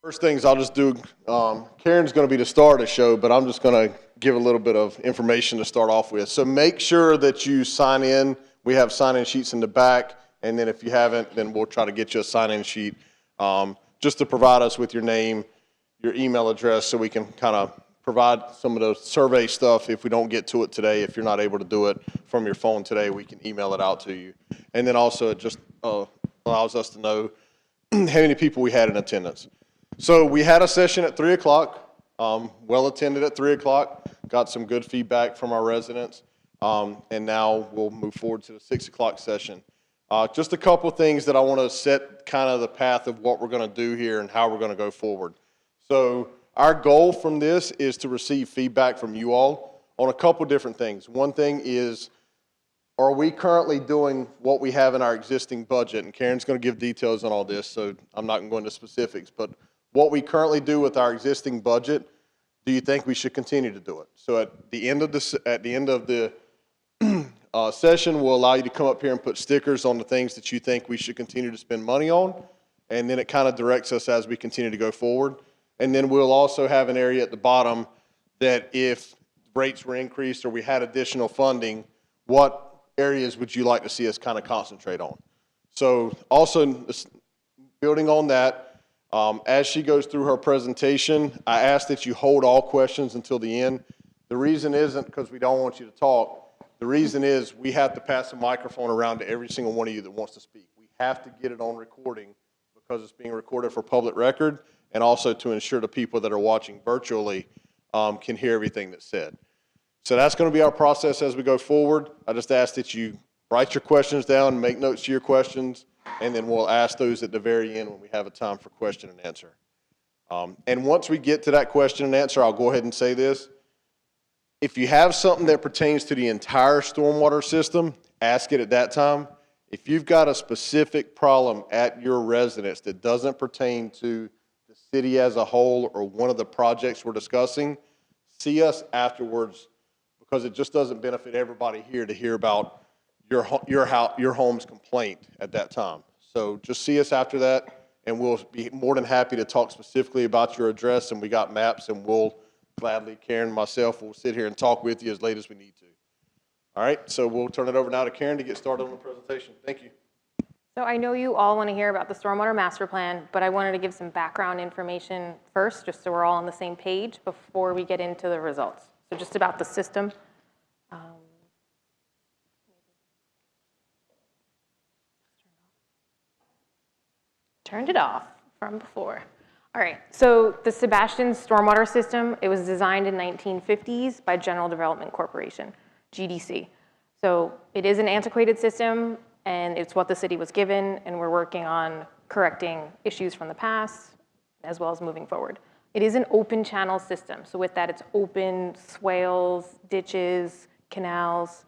First things I'll just do, Karen's going to be the star of the show, but I'm just going to give a little bit of information to start off with. So make sure that you sign in. We have sign-in sheets in the back, and then if you haven't, then we'll try to get you a sign-in sheet just to provide us with your name, your email address, so we can kind of provide some of the survey stuff if we don't get to it today. If you're not able to do it from your phone today, we can email it out to you. And then also it just allows us to know how many people we had in attendance. So we had a session at 3 o'clock, well attended at 3 o'clock, got some good feedback from our residents, and now we'll move forward to the 6 o'clock session. Just a couple things that I want to set kind of the path of what we're going to do here and how we're going to go forward. So our goal from this is to receive feedback from you all on a couple different things. One thing is, are we currently doing what we have in our existing budget? And Karen's going to give details on all this, so I'm not going to go into specifics, but what we currently do with our existing budget, do you think we should continue to do it? So at the end of the session, we'll allow you to come up here and put stickers on the things that you think we should continue to spend money on, and then it kind of directs us as we continue to go forward. And then we'll also have an area at the bottom that if rates were increased or we had additional funding, what areas would you like to see us kind of concentrate on? So also building on that, as she goes through her presentation, I ask that you hold all questions until the end. The reason isn't because we don't want you to talk. The reason is we have to pass a microphone around to every single one of you that wants to speak. We have to get it on recording because it's being recorded for public record, and also to ensure the people that are watching virtually can hear everything that's said. So that's going to be our process as we go forward. I just ask that you write your questions down, make notes to your questions, and then we'll ask those at the very end when we have a time for question and answer. And once we get to that question and answer, I'll go ahead and say this. If you have something that pertains to the entire stormwater system, ask it at that time. If you've got a specific problem at your residence that doesn't pertain to the city as a whole or one of the projects we're discussing, see us afterwards, because it just doesn't benefit everybody here to hear about your home's complaint at that time. So just see us after that, and we'll be more than happy to talk specifically about your address, and we got maps, and we'll gladly, Karen and myself, will sit here and talk with you as late as we need to. All right, so we'll turn it over now to Karen to get started on the presentation. Thank you. So I know you all want to hear about the Stormwater Master Plan, but I wanted to give some background information first, just so we're all on the same page before we get into the results. So just about the system. Turned it off from before. All right, so the Sebastian stormwater system, it was designed in 1950s by General Development Corporation, GDC. So it is an antiquated system, and it's what the city was given, and we're working on correcting issues from the past, as well as moving forward. It is an open channel system. So with that, it's open swales, ditches, canals.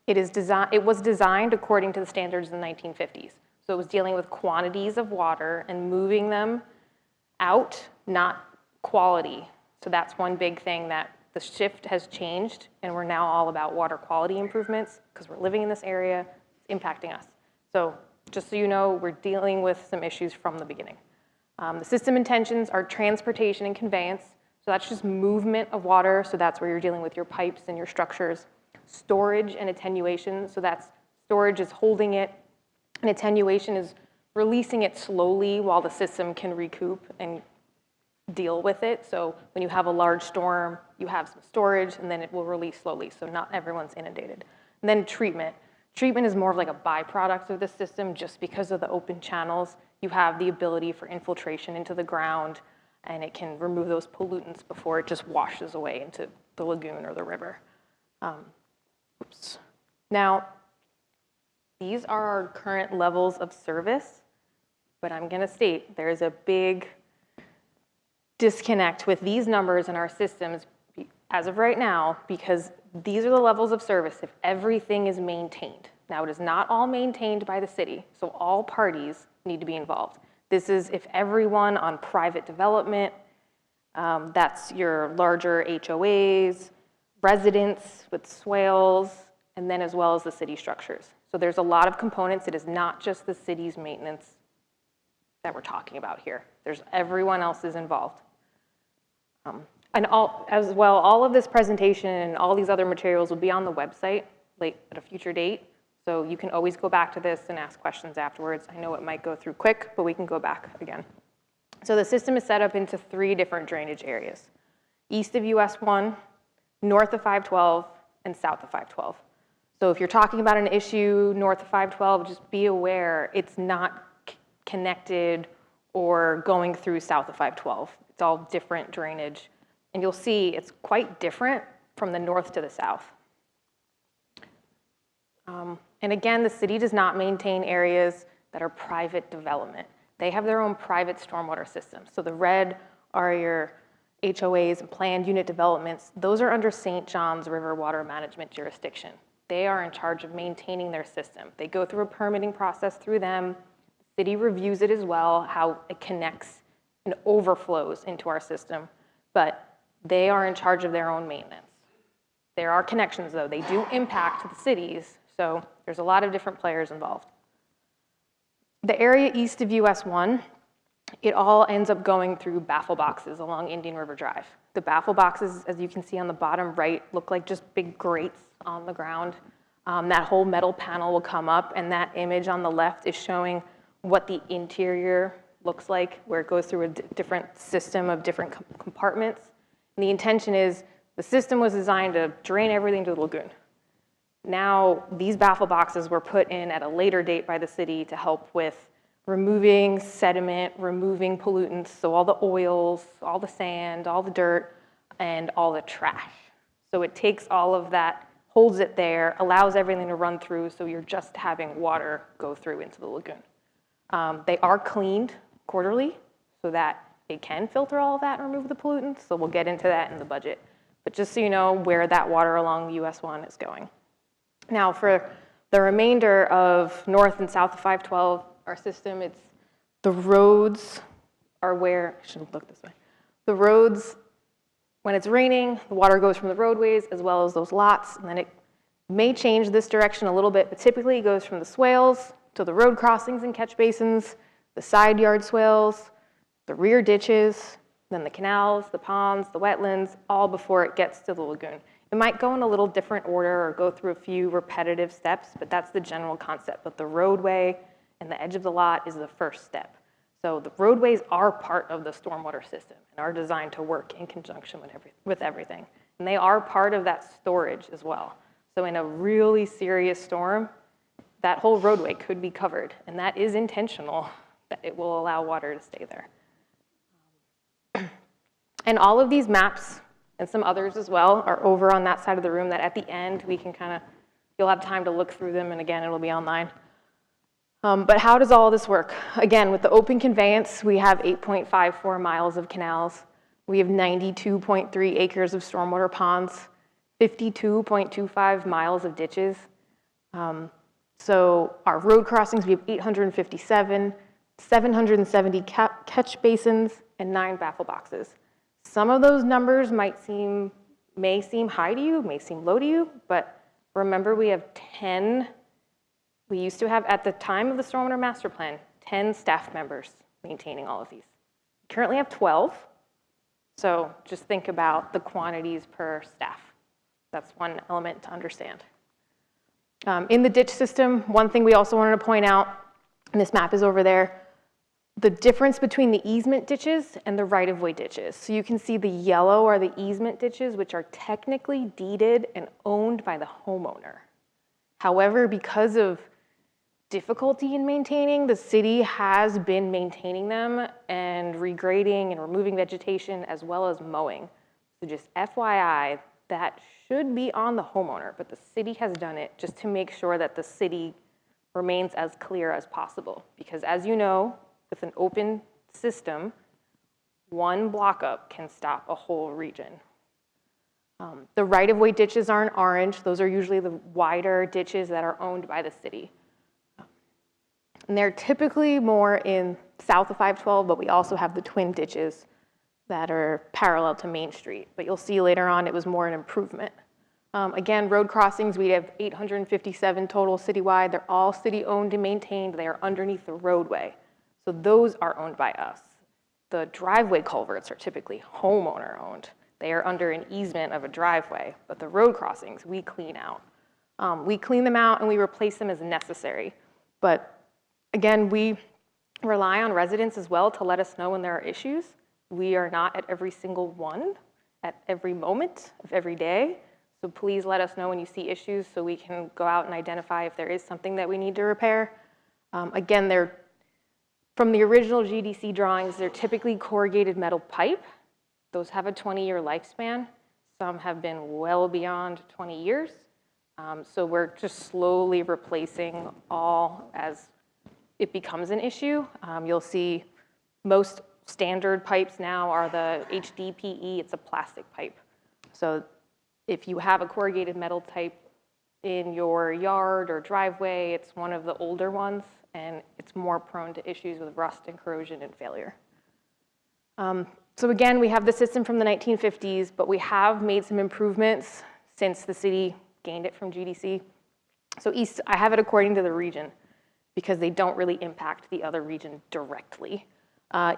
It was designed according to the standards in the 1950s. So it was dealing with quantities of water and moving them out, not quality. So that's one big thing that the shift has changed, and we're now all about water quality improvements because we're living in this area, it's impacting us. So just so you know, we're dealing with some issues from the beginning. The system intentions are transportation and conveyance. So that's just movement of water. So that's where you're dealing with your pipes and your structures. Storage and attenuation. So that's storage is holding it, and attenuation is releasing it slowly while the system can recoup and deal with it. So when you have a large storm, you have some storage, and then it will release slowly, so not everyone's inundated. And then treatment. Treatment is more of like a byproduct of the system. Just because of the open channels, you have the ability for infiltration into the ground, and it can remove those pollutants before it just washes away into the lagoon or the river. Now, these are our current levels of service, but I'm gonna state there's a big disconnect with these numbers in our systems as of right now, because these are the levels of service if everything is maintained. Now, it is not all maintained by the city, so all parties need to be involved. This is if everyone on private development, that's your larger HOAs, residents with swales, and then as well as the city structures. So there's a lot of components. It is not just the city's maintenance that we're talking about here. Everyone else is involved. And as well, all of this presentation and all these other materials will be on the website at a future date. So you can always go back to this and ask questions afterwards. I know it might go through quick, but we can go back again. So the system is set up into 3 different drainage areas: east of US 1, north of 512, and south of 512. So if you're talking about an issue north of 512, just be aware it's not connected or going through south of 512. It's all different drainage. And you'll see it's quite different from the north to the south. And again, the city does not maintain areas that are private development. They have their own private stormwater system. So the red are your HOAs and planned unit developments. Those are under St. John's River Water Management jurisdiction. They are in charge of maintaining their system. They go through a permitting process through them. The city reviews it as well, how it connects and overflows into our system, but they are in charge of their own maintenance. There are connections, though. They do impact the cities, so there's a lot of different players involved. The area east of US 1, it all ends up going through baffle boxes along Indian River Drive. The baffle boxes, as you can see on the bottom right, look like just big grates on the ground. That whole metal panel will come up, and that image on the left is showing what the interior looks like, where it goes through a different system of different compartments. And the intention is the system was designed to drain everything to the lagoon. Now, these baffle boxes were put in at a later date by the city to help with removing sediment, removing pollutants, so all the oils, all the sand, all the dirt, and all the trash. So it takes all of that, holds it there, allows everything to run through, so you're just having water go through into the lagoon. They are cleaned quarterly so that it can filter all of that and remove the pollutants, so we'll get into that in the budget. But just so you know where that water along US 1 is going. Now, for the remainder of north and south of 512, our system, it's the roads are where, I should look this way. The roads, when it's raining, the water goes from the roadways as well as those lots, and then it may change this direction a little bit, but typically it goes from the swales to the road crossings and catch basins, the side yard swales, the rear ditches, then the canals, the ponds, the wetlands, all before it gets to the lagoon. It might go in a little different order or go through a few repetitive steps, but that's the general concept. But the roadway and the edge of the lot is the first step. So the roadways are part of the stormwater system and are designed to work in conjunction with everything. And they are part of that storage as well. So in a really serious storm, that whole roadway could be covered, and that is intentional, that it will allow water to stay there. And all of these maps, and some others as well, are over on that side of the room that at the end we can you'll have time to look through them, and again, it'll be online. But how does all this work? Again, with the open conveyance, we have 8.54 miles of canals. We have 92.3 acres of stormwater ponds, 52.25 miles of ditches. So our road crossings, we have 857, 770 catch basins, and 9 baffle boxes. Some of those numbers may seem high to you, may seem low to you, but remember we have 10, we used to have, at the time of the Stormwater Master Plan, 10 staff members maintaining all of these. We currently have 12, so just think about the quantities per staff. That's one element to understand. In the ditch system, one thing we also wanted to point out, and this map is over there, the difference between the easement ditches and the right-of-way ditches. So you can see the yellow are the easement ditches, which are technically deeded and owned by the homeowner. However, because of difficulty in maintaining, the city has been maintaining them and regrading and removing vegetation as well as mowing. So just FYI, that should be on the homeowner, but the city has done it just to make sure that the city remains as clear as possible. Because as you know, with an open system, one block up can stop a whole region. The right-of-way ditches are in orange. Those are usually the wider ditches that are owned by the city. And they're typically more in south of 512, but we also have the twin ditches that are parallel to Main Street. But you'll see later on it was more an improvement. Again, road crossings, we have 857 total citywide. They're all city-owned and maintained. They are underneath the roadway. So those are owned by us. The driveway culverts are typically homeowner owned. They are under an easement of a driveway, but the road crossings we clean out. We clean them out and we replace them as necessary. But again, we rely on residents as well to let us know when there are issues. We are not at every single one at every moment of every day. So please let us know when you see issues so we can go out and identify if there is something that we need to repair. Again, they're from the original GDC drawings, they're typically corrugated metal pipe. Those have a 20-year lifespan. Some have been well beyond 20 years. So we're just slowly replacing all as it becomes an issue. You'll see most standard pipes now are the HDPE, it's a plastic pipe. So if you have a corrugated metal type in your yard or driveway, it's one of the older ones, and it's more prone to issues with rust and corrosion and failure. So again, we have the system from the 1950s, but we have made some improvements since the city gained it from GDC. So I have it according to the region because they don't really impact the other region directly.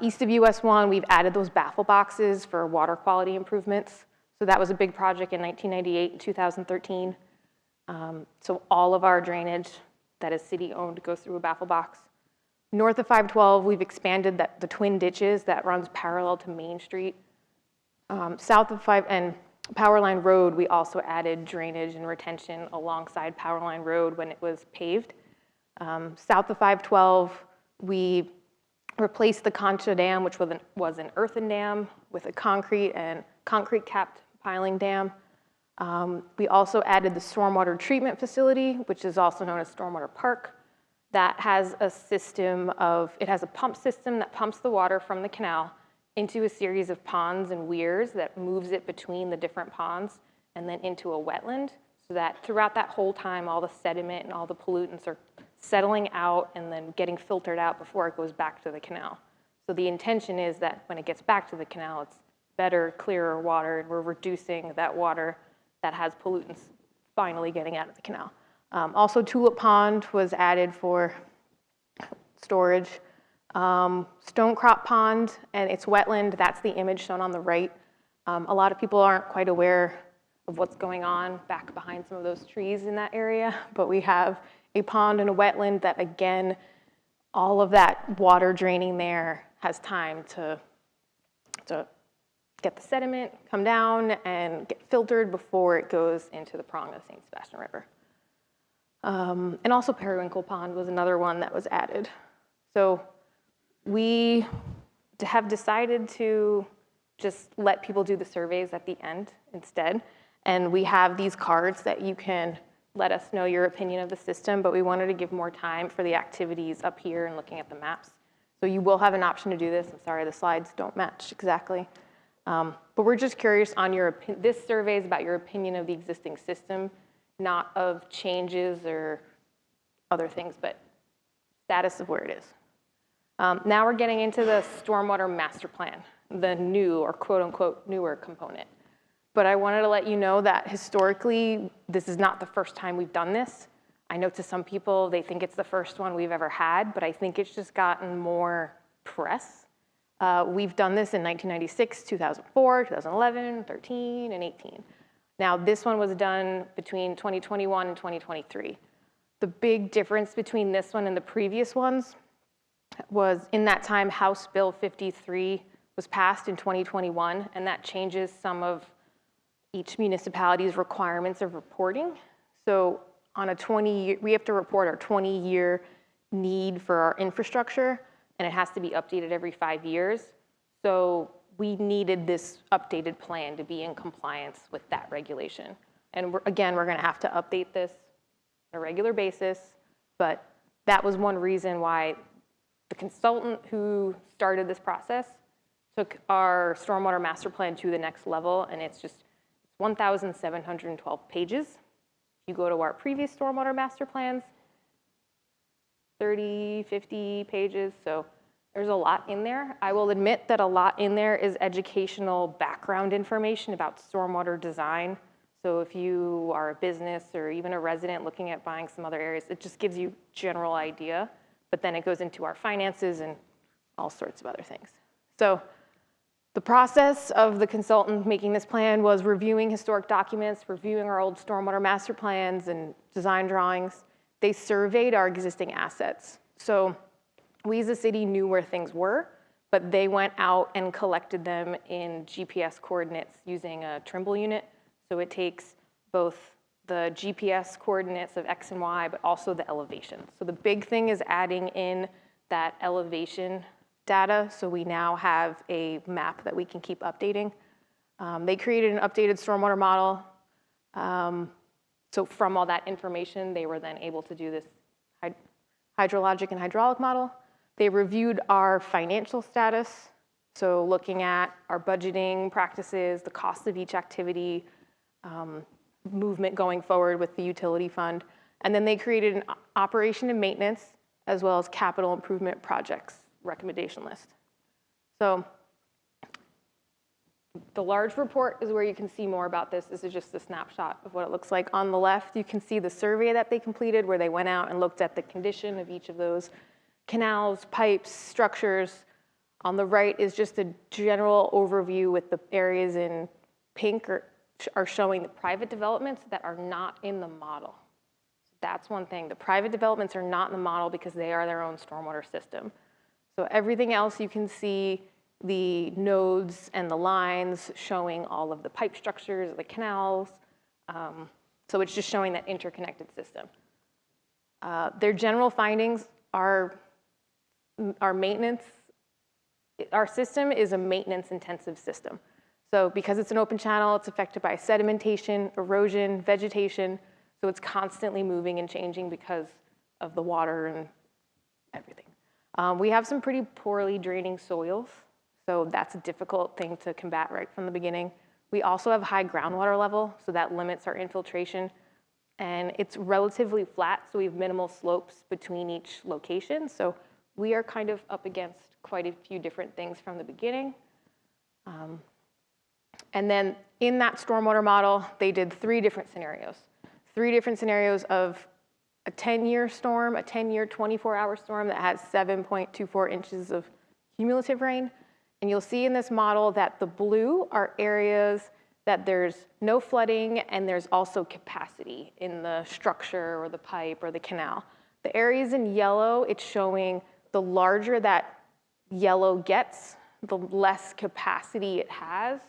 East of US 1, we've added those baffle boxes for water quality improvements. So that was a big project in 1998 and 2013. So all of our drainage that is city-owned goes through a baffle box. North of 512, we've expanded the twin ditches that runs parallel to Main Street. South of Powerline Road, we also added drainage and retention alongside Powerline Road when it was paved. South of 512, we replaced the Concha Dam, which was an earthen dam, with a concrete capped piling dam. We also added the stormwater treatment facility, which is also known as Stormwater Park. That has it has a pump system that pumps the water from the canal into a series of ponds and weirs that moves it between the different ponds and then into a wetland, so that throughout that whole time, all the sediment and all the pollutants are settling out and then getting filtered out before it goes back to the canal. So the intention is that when it gets back to the canal, it's better, clearer water, and we're reducing that water that has pollutants finally getting out of the canal. Also, Tulip Pond was added for storage. Stonecrop Pond and its wetland, that's the image shown on the right. A lot of people aren't quite aware of what's going on back behind some of those trees in that area, but we have a pond and a wetland that, again, all of that water draining there has time to get the sediment, come down, and get filtered before it goes into the prong of the St. Sebastian River. And also Periwinkle Pond was another one that was added. So we have decided to just let people do the surveys at the end instead. And we have these cards that you can let us know your opinion of the system, but we wanted to give more time for the activities up here and looking at the maps. So you will have an option to do this. I'm sorry, the slides don't match exactly. But we're just curious on your opinion. This survey is about your opinion of the existing system, not of changes or other things, but status of where it is. Now we're getting into the Stormwater Master Plan, the new or quote unquote newer component. But I wanted to let you know that historically, this is not the first time we've done this. I know to some people, they think it's the first one we've ever had, but I think it's just gotten more press. We've done this in 1996, 2004, 2011, 13, and 18. Now, this one was done between 2021 and 2023. The big difference between this one and the previous ones was in that time, House Bill 53 was passed in 2021, and that changes some of each municipality's requirements of reporting. So on a 20-year, we have to report our 20-year need for our infrastructure, and it has to be updated every 5 years. So we needed this updated plan to be in compliance with that regulation. And we're gonna have to update this on a regular basis, but that was one reason why the consultant who started this process took our stormwater master plan to the next level, and it's just 1,712 pages. If you go to our previous stormwater master plans, 30, 50 pages, so there's a lot in there. I will admit that a lot in there is educational background information about stormwater design. So if you are a business or even a resident looking at buying some other areas, it just gives you general idea, but then it goes into our finances and all sorts of other things. So the process of the consultant making this plan was reviewing historic documents, reviewing our old stormwater master plans and design drawings. They surveyed our existing assets. So we as a city knew where things were, but they went out and collected them in GPS coordinates using a Trimble unit. So it takes both the GPS coordinates of X and Y, but also the elevation. So the big thing is adding in that elevation data, so we now have a map that we can keep updating. They created an updated stormwater model. So from all that information, they were then able to do this hydrologic and hydraulic model. They reviewed our financial status, so looking at our budgeting practices, the cost of each activity, movement going forward with the utility fund. And then they created an operation and maintenance, as well as capital improvement projects recommendation list. So the large report is where you can see more about this. This is just a snapshot of what it looks like. On the left, you can see the survey that they completed where they went out and looked at the condition of each of those canals, pipes, structures. On the right is just a general overview with the areas in pink are showing the private developments that are not in the model. So that's one thing. The private developments are not in the model because they are their own stormwater system. So everything else you can see the nodes and the lines showing all of the pipe structures, the canals. So it's just showing that interconnected system. Their general findings are our maintenance. Our system is a maintenance intensive system. So because it's an open channel, it's affected by sedimentation, erosion, vegetation. So it's constantly moving and changing because of the water and everything. We have some pretty poorly draining soils, so that's a difficult thing to combat right from the beginning. We also have high groundwater level, so that limits our infiltration. And it's relatively flat, so we have minimal slopes between each location. So we are kind of up against quite a few different things from the beginning. And then in that stormwater model, they did three different scenarios of a 10-year storm, a 10-year 24-hour storm that has 7.24 inches of cumulative rain. And you'll see in this model that the blue are areas that there's no flooding and there's also capacity in the structure or the pipe or the canal. The areas in yellow, it's showing the larger that yellow gets, the less capacity it has.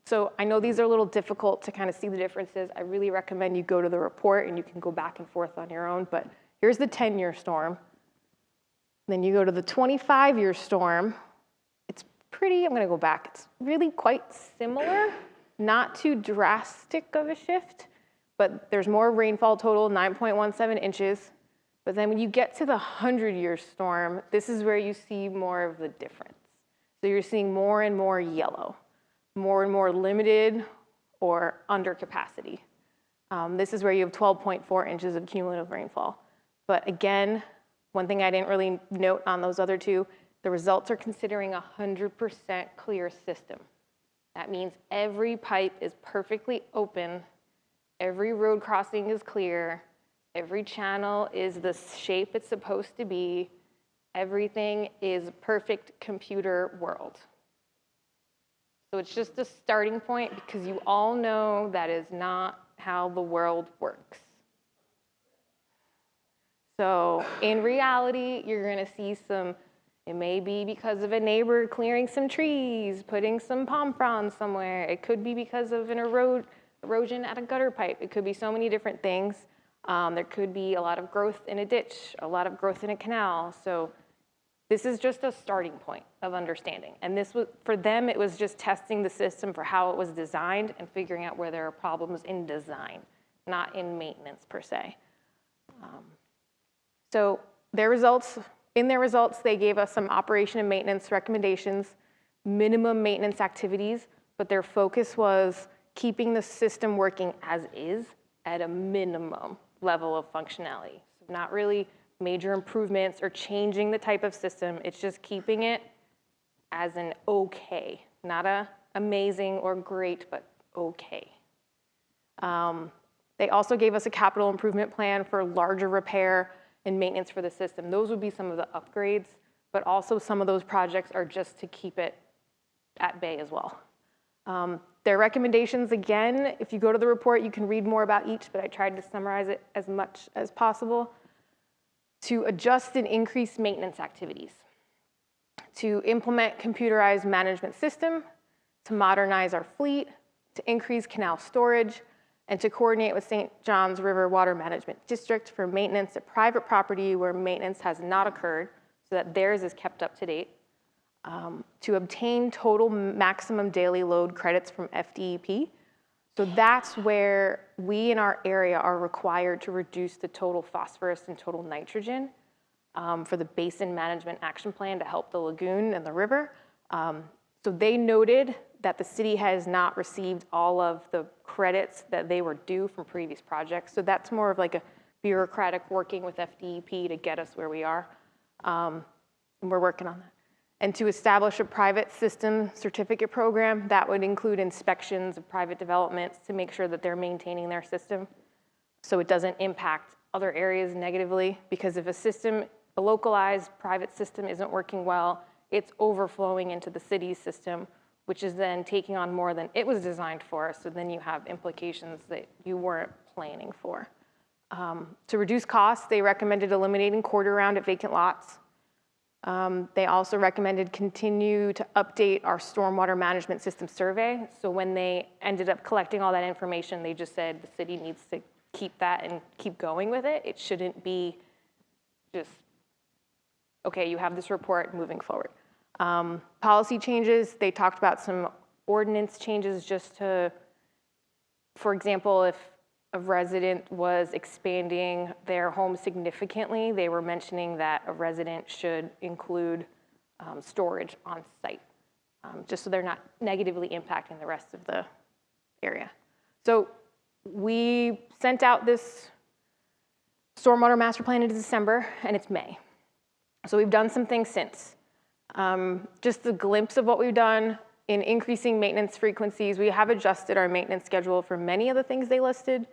So I know these are a little difficult to kind of see the differences. I really recommend you go to the report and you can go back and forth on your own, but here's the 10-year storm. Then you go to the 25-year storm. It's pretty, I'm gonna go back. It's really quite similar, not too drastic of a shift, but there's more rainfall total, 9.17 inches. But then when you get to the 100-year storm, this is where you see more of the difference. So you're seeing more and more yellow, more and more limited or under capacity. This is where you have 12.4 inches of cumulative rainfall. But again, one thing I didn't really note on those other two, the results are considering 100% clear system. That means every pipe is perfectly open, every road crossing is clear, every channel is the shape it's supposed to be, everything is perfect computer world. So it's just a starting point because you all know that is not how the world works. So in reality, you're gonna see it may be because of a neighbor clearing some trees, putting some palm fronds somewhere. It could be because of an erosion at a gutter pipe. It could be so many different things. There could be a lot of growth in a ditch, a lot of growth in a canal. So this is just a starting point of understanding. And this was, for them, it was just testing the system for how it was designed and figuring out where there are problems in design, not in maintenance per se. So in their results, they gave us some operation and maintenance recommendations, minimum maintenance activities, but their focus was keeping the system working as is at a minimum level of functionality. So not really major improvements or changing the type of system. It's just keeping it as an okay, not a amazing or great, but okay. They also gave us a capital improvement plan for larger repair and maintenance for the system. Those would be some of the upgrades. but also some of those projects are just to keep it at bay as well. Their recommendations, again, if you go to the report, you can read more about each, but I tried to summarize it as much as possible. To adjust and increase maintenance activities, to implement computerized management system, to modernize our fleet, to increase canal storage, and to coordinate with St. Johns River Water Management District for maintenance at private property where maintenance has not occurred, so that theirs is kept up to date, to obtain total maximum daily load credits from FDEP. So that's where we in our area are required to reduce the total phosphorus and total nitrogen for the Basin Management Action Plan to help the lagoon and the river. So they noted that the city has not received all of the credits that they were due from previous projects. So that's more of like a bureaucratic working with FDEP to get us where we are. And we're working on that. And to establish a private system certificate program that would include inspections of private developments to make sure that they're maintaining their system so it doesn't impact other areas negatively. Because if a localized private system isn't working well, it's overflowing into the city's system, which is then taking on more than it was designed for. So then you have implications that you weren't planning for. To reduce costs, they recommended eliminating quarter round at vacant lots. They also recommended continue to update our stormwater management system survey. So when they ended up collecting all that information, they just said the city needs to keep that and keep going with it. It shouldn't be just, okay, you have this report moving forward. Policy changes, they talked about some ordinance changes just to, for example, if a resident was expanding their home significantly, they were mentioning that a resident should include storage on site, just so they're not negatively impacting the rest of the area. So we sent out this stormwater master plan in December, and it's May. So we've done some things since. Just a glimpse of what we've done in increasing maintenance frequencies. We have adjusted our maintenance schedule for many of the things they listed.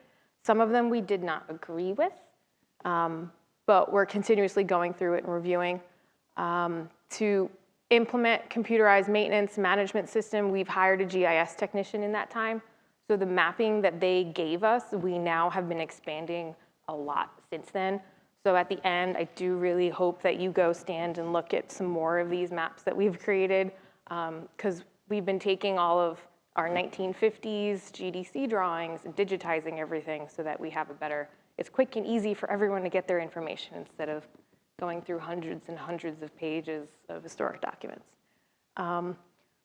Some of them we did not agree with, but we're continuously going through it and reviewing. To implement computerized maintenance management system, we've hired a GIS technician in that time. So the mapping that they gave us, we now have been expanding a lot since then. So at the end, I do really hope that you go stand and look at some more of these maps that we've created, because we've been taking all of our 1950s GDC drawings and digitizing everything so that we have a better, it's quick and easy for everyone to get their information instead of going through hundreds and hundreds of pages of historic documents.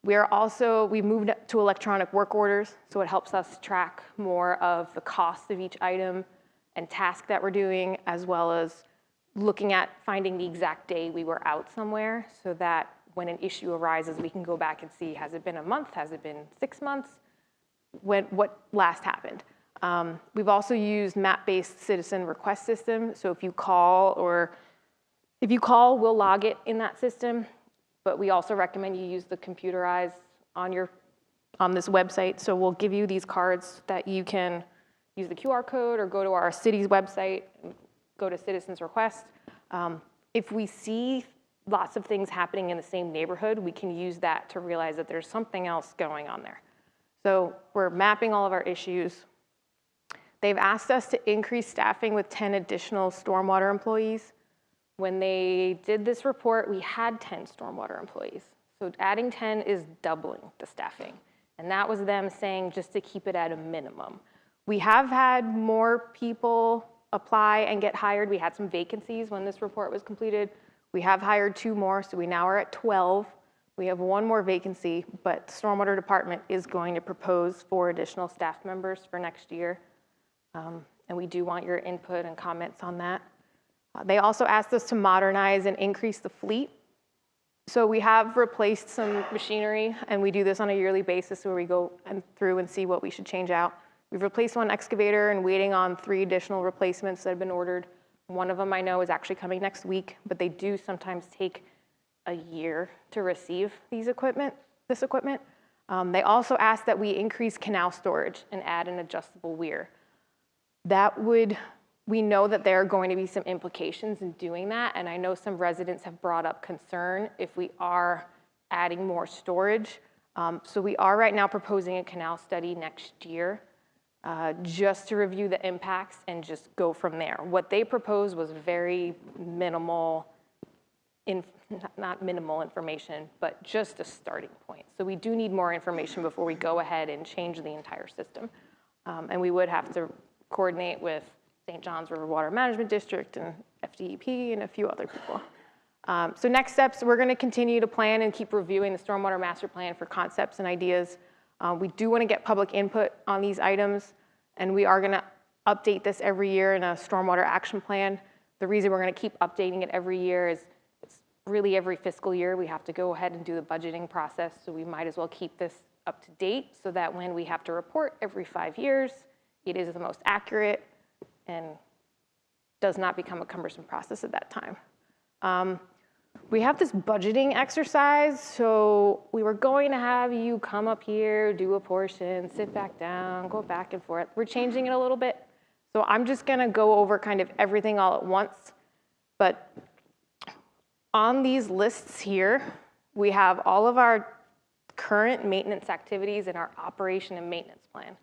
We moved to electronic work orders, so it helps us track more of the cost of each item and task that we're doing, as well as looking at finding the exact day we were out somewhere so that when an issue arises, we can go back and see, has it been a month? Has it been 6 months? What last happened? We've also used map-based citizen request system. So if you call, we'll log it in that system, but we also recommend you use the computerized on this website. So we'll give you these cards that you can use the QR code or go to our city's website and go to citizens request. If we see lots of things happening in the same neighborhood, we can use that to realize that there's something else going on there. So we're mapping all of our issues. They've asked us to increase staffing with 10 additional stormwater employees. When they did this report, we had 10 stormwater employees. So adding 10 is doubling the staffing. And that was them saying just to keep it at a minimum. We have had more people apply and get hired. We had some vacancies when this report was completed. We have hired 2 more, so we now are at 12. We have 1 more vacancy, but the Stormwater Department is going to propose 4 additional staff members for next year. And we do want your input and comments on that. They also asked us to modernize and increase the fleet. So we have replaced some machinery, and we do this on a yearly basis where we go through and see what we should change out. We've replaced 1 excavator and waiting on 3 additional replacements that have been ordered. One of them I know is actually coming next week, but they do sometimes take a year to receive this equipment. They also asked that we increase canal storage and add an adjustable weir. That would We know that there are going to be some implications in doing that, and I know some residents have brought up concern if we are adding more storage. So we are right now proposing a canal study next year just to review the impacts and just go from there. What they proposed was very minimal, not minimal information, but just a starting point. So we do need more information before we go ahead and change the entire system. And we would have to coordinate with St. John's River Water Management District and FDEP and a few other people. So next steps, we're gonna continue to plan and keep reviewing the Stormwater Master Plan for concepts and ideas. We do wanna get public input on these items, and we are gonna update this every year in a Stormwater Action Plan. The reason we're gonna keep updating it every year is it's really every fiscal year we have to go ahead and do the budgeting process, so we might as well keep this up to date so that when we have to report every 5 years, it is the most accurate and does not become a cumbersome process at that time. We have this budgeting exercise, so we were going to have you come up here, do a portion, sit back down, go back and forth. We're changing it a little bit. So I'm just gonna go over kind of everything all at once. But on these lists here, we have all of our current maintenance activities in our operation and maintenance plan.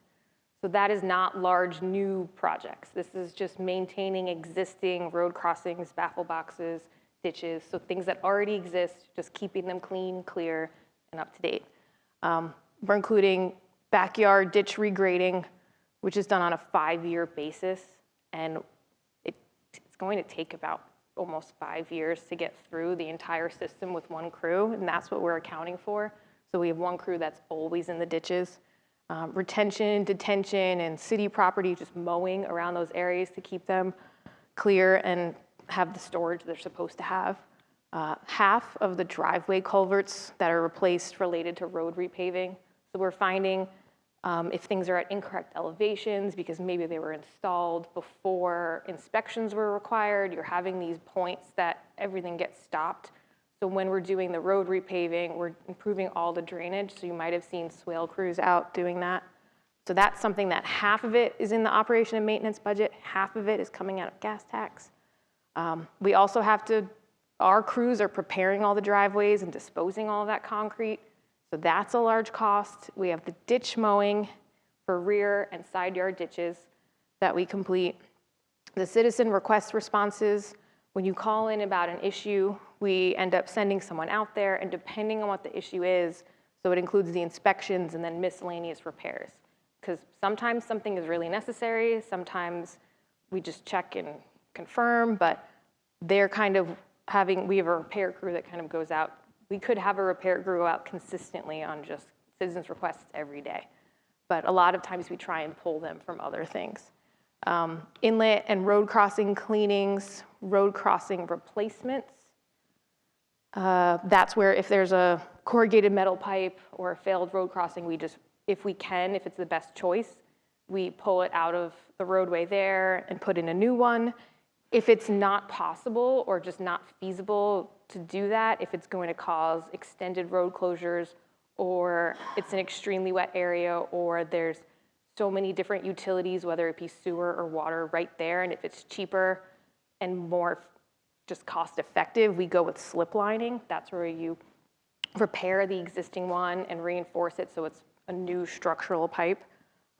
So that is not large new projects. This is just maintaining existing road crossings, baffle boxes, ditches, so things that already exist, just keeping them clean, clear, and up to date. We're including backyard ditch regrading, which is done on a 5-year basis, and it's going to take about almost 5 years to get through the entire system with one crew, and that's what we're accounting for. So we have one crew that's always in the ditches. Retention, detention, and city property, just mowing around those areas to keep them clear and have the storage they're supposed to have. Half of the driveway culverts that are replaced related to road repaving. So we're finding if things are at incorrect elevations because maybe they were installed before inspections were required, you're having these points that everything gets stopped. So when we're doing the road repaving, we're improving all the drainage. So you might have seen swale crews out doing that. So that's something that half of it is in the operation and maintenance budget, half of it is coming out of gas tax. We also have to, our crews are preparing all the driveways and disposing all of that concrete. So that's a large cost. We have the ditch mowing for rear and side yard ditches that we complete. The citizen request responses, when you call in about an issue, we end up sending someone out there, and depending on what the issue is, so it includes the inspections and then miscellaneous repairs. Because sometimes something is really necessary, sometimes we just check and confirm, but they're kind of having, we have a repair crew that kind of goes out. We could have a repair crew go out consistently on just citizens' requests every day, but a lot of times we try and pull them from other things. Inlet and road crossing cleanings, road crossing replacements. That's where if there's a corrugated metal pipe or a failed road crossing, we just, if we can, if it's the best choice, we pull it out of the roadway there and put in a new one. If it's not possible or just not feasible to do that, if it's going to cause extended road closures or it's an extremely wet area or there's so many different utilities, whether it be sewer or water right there, and if it's cheaper and more just cost effective, we go with slip lining. That's where you repair the existing one and reinforce it so it's a new structural pipe.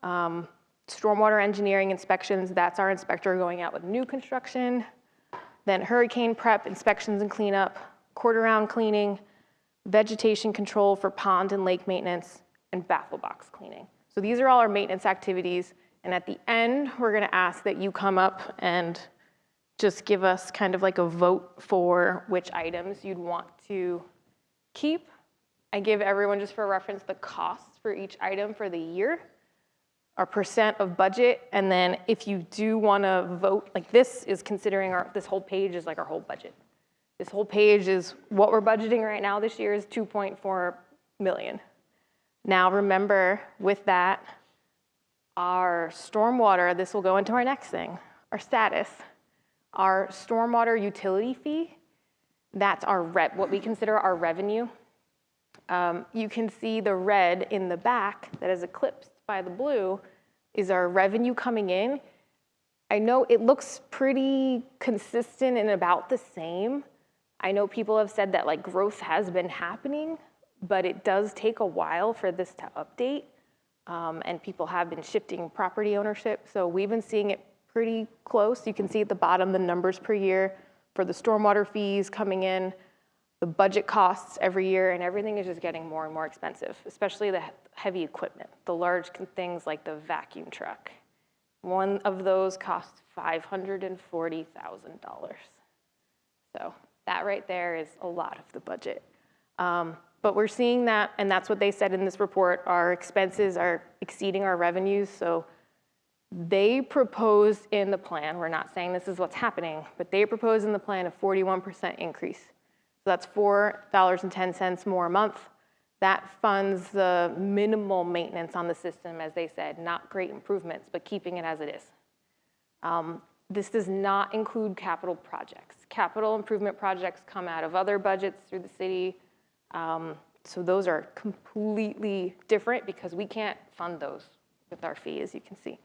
Stormwater engineering inspections, that's our inspector going out with new construction. Then hurricane prep, inspections and cleanup, quarter round cleaning, vegetation control for pond and lake maintenance, and baffle box cleaning. So these are all our maintenance activities. And at the end, we're gonna ask that you come up and just give us kind of like a vote for which items you'd want to keep. I give everyone, just for reference, the costs for each item for the year, our percent of budget, and then if you do wanna vote, like this is considering this whole page is like our whole budget. This whole page is what we're budgeting right now this year is 2.4 million. Now remember, with that, our stormwater, this will go into our next thing, our status. Our stormwater utility fee, that's our what we consider our revenue. You can see the red in the back that is eclipsed by the blue is our revenue coming in. I know it looks pretty consistent and about the same. I know people have said that like growth has been happening, but it does take a while for this to update. And people have been shifting property ownership. So we've been seeing it pretty close. You can see at the bottom the numbers per year for the stormwater fees coming in, the budget costs every year, and everything is just getting more and more expensive, especially the heavy equipment, the large things like the vacuum truck. One of those costs $540,000. So that right there is a lot of the budget. But we're seeing that, and that's what they said in this report, our expenses are exceeding our revenues. So they proposed in the plan, we're not saying this is what's happening, but they proposed in the plan a 41% increase. So that's $4.10 more a month. That funds the minimal maintenance on the system, as they said, not great improvements, but keeping it as it is. This does not include capital projects. Capital improvement projects come out of other budgets through the city. So those are completely different because we can't fund those with our fee, as you can see.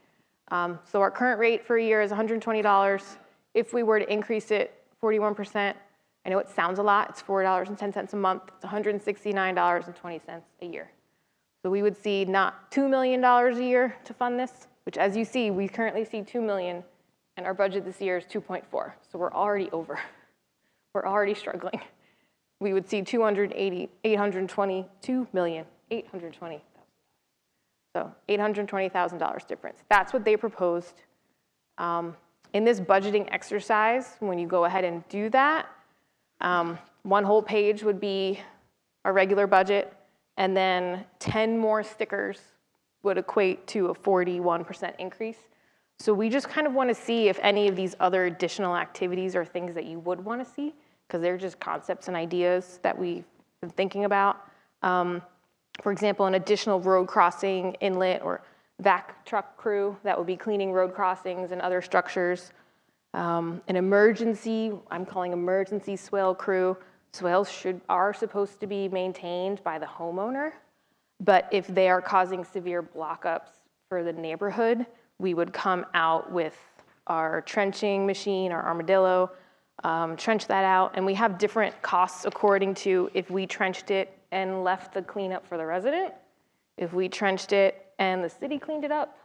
So our current rate for a year is $120. If we were to increase it 41%, I know it sounds a lot, it's $4.10 a month, it's $169.20 a year. So we would see not $2 million a year to fund this, which as you see, we currently see $2 million, and our budget this year is 2.4. So we're already over. We're already struggling. We would see $822,820,000. So $820,000 difference. That's what they proposed. In this budgeting exercise, when you go ahead and do that, one whole page would be our regular budget, and then 10 more stickers would equate to a 41% increase. So we just kind of want to see if any of these other additional activities are things that you would want to see, because they're just concepts and ideas that we've been thinking about. For example, an additional road crossing inlet or vac truck crew that would be cleaning road crossings and other structures. An emergency, I'm calling emergency swale crew. Swales are supposed to be maintained by the homeowner, but if they are causing severe block-ups for the neighborhood, we would come out with our trenching machine, our armadillo, trench that out, and we have different costs according to if we trenched it and left the cleanup for the resident, if we trenched it and the city cleaned it up,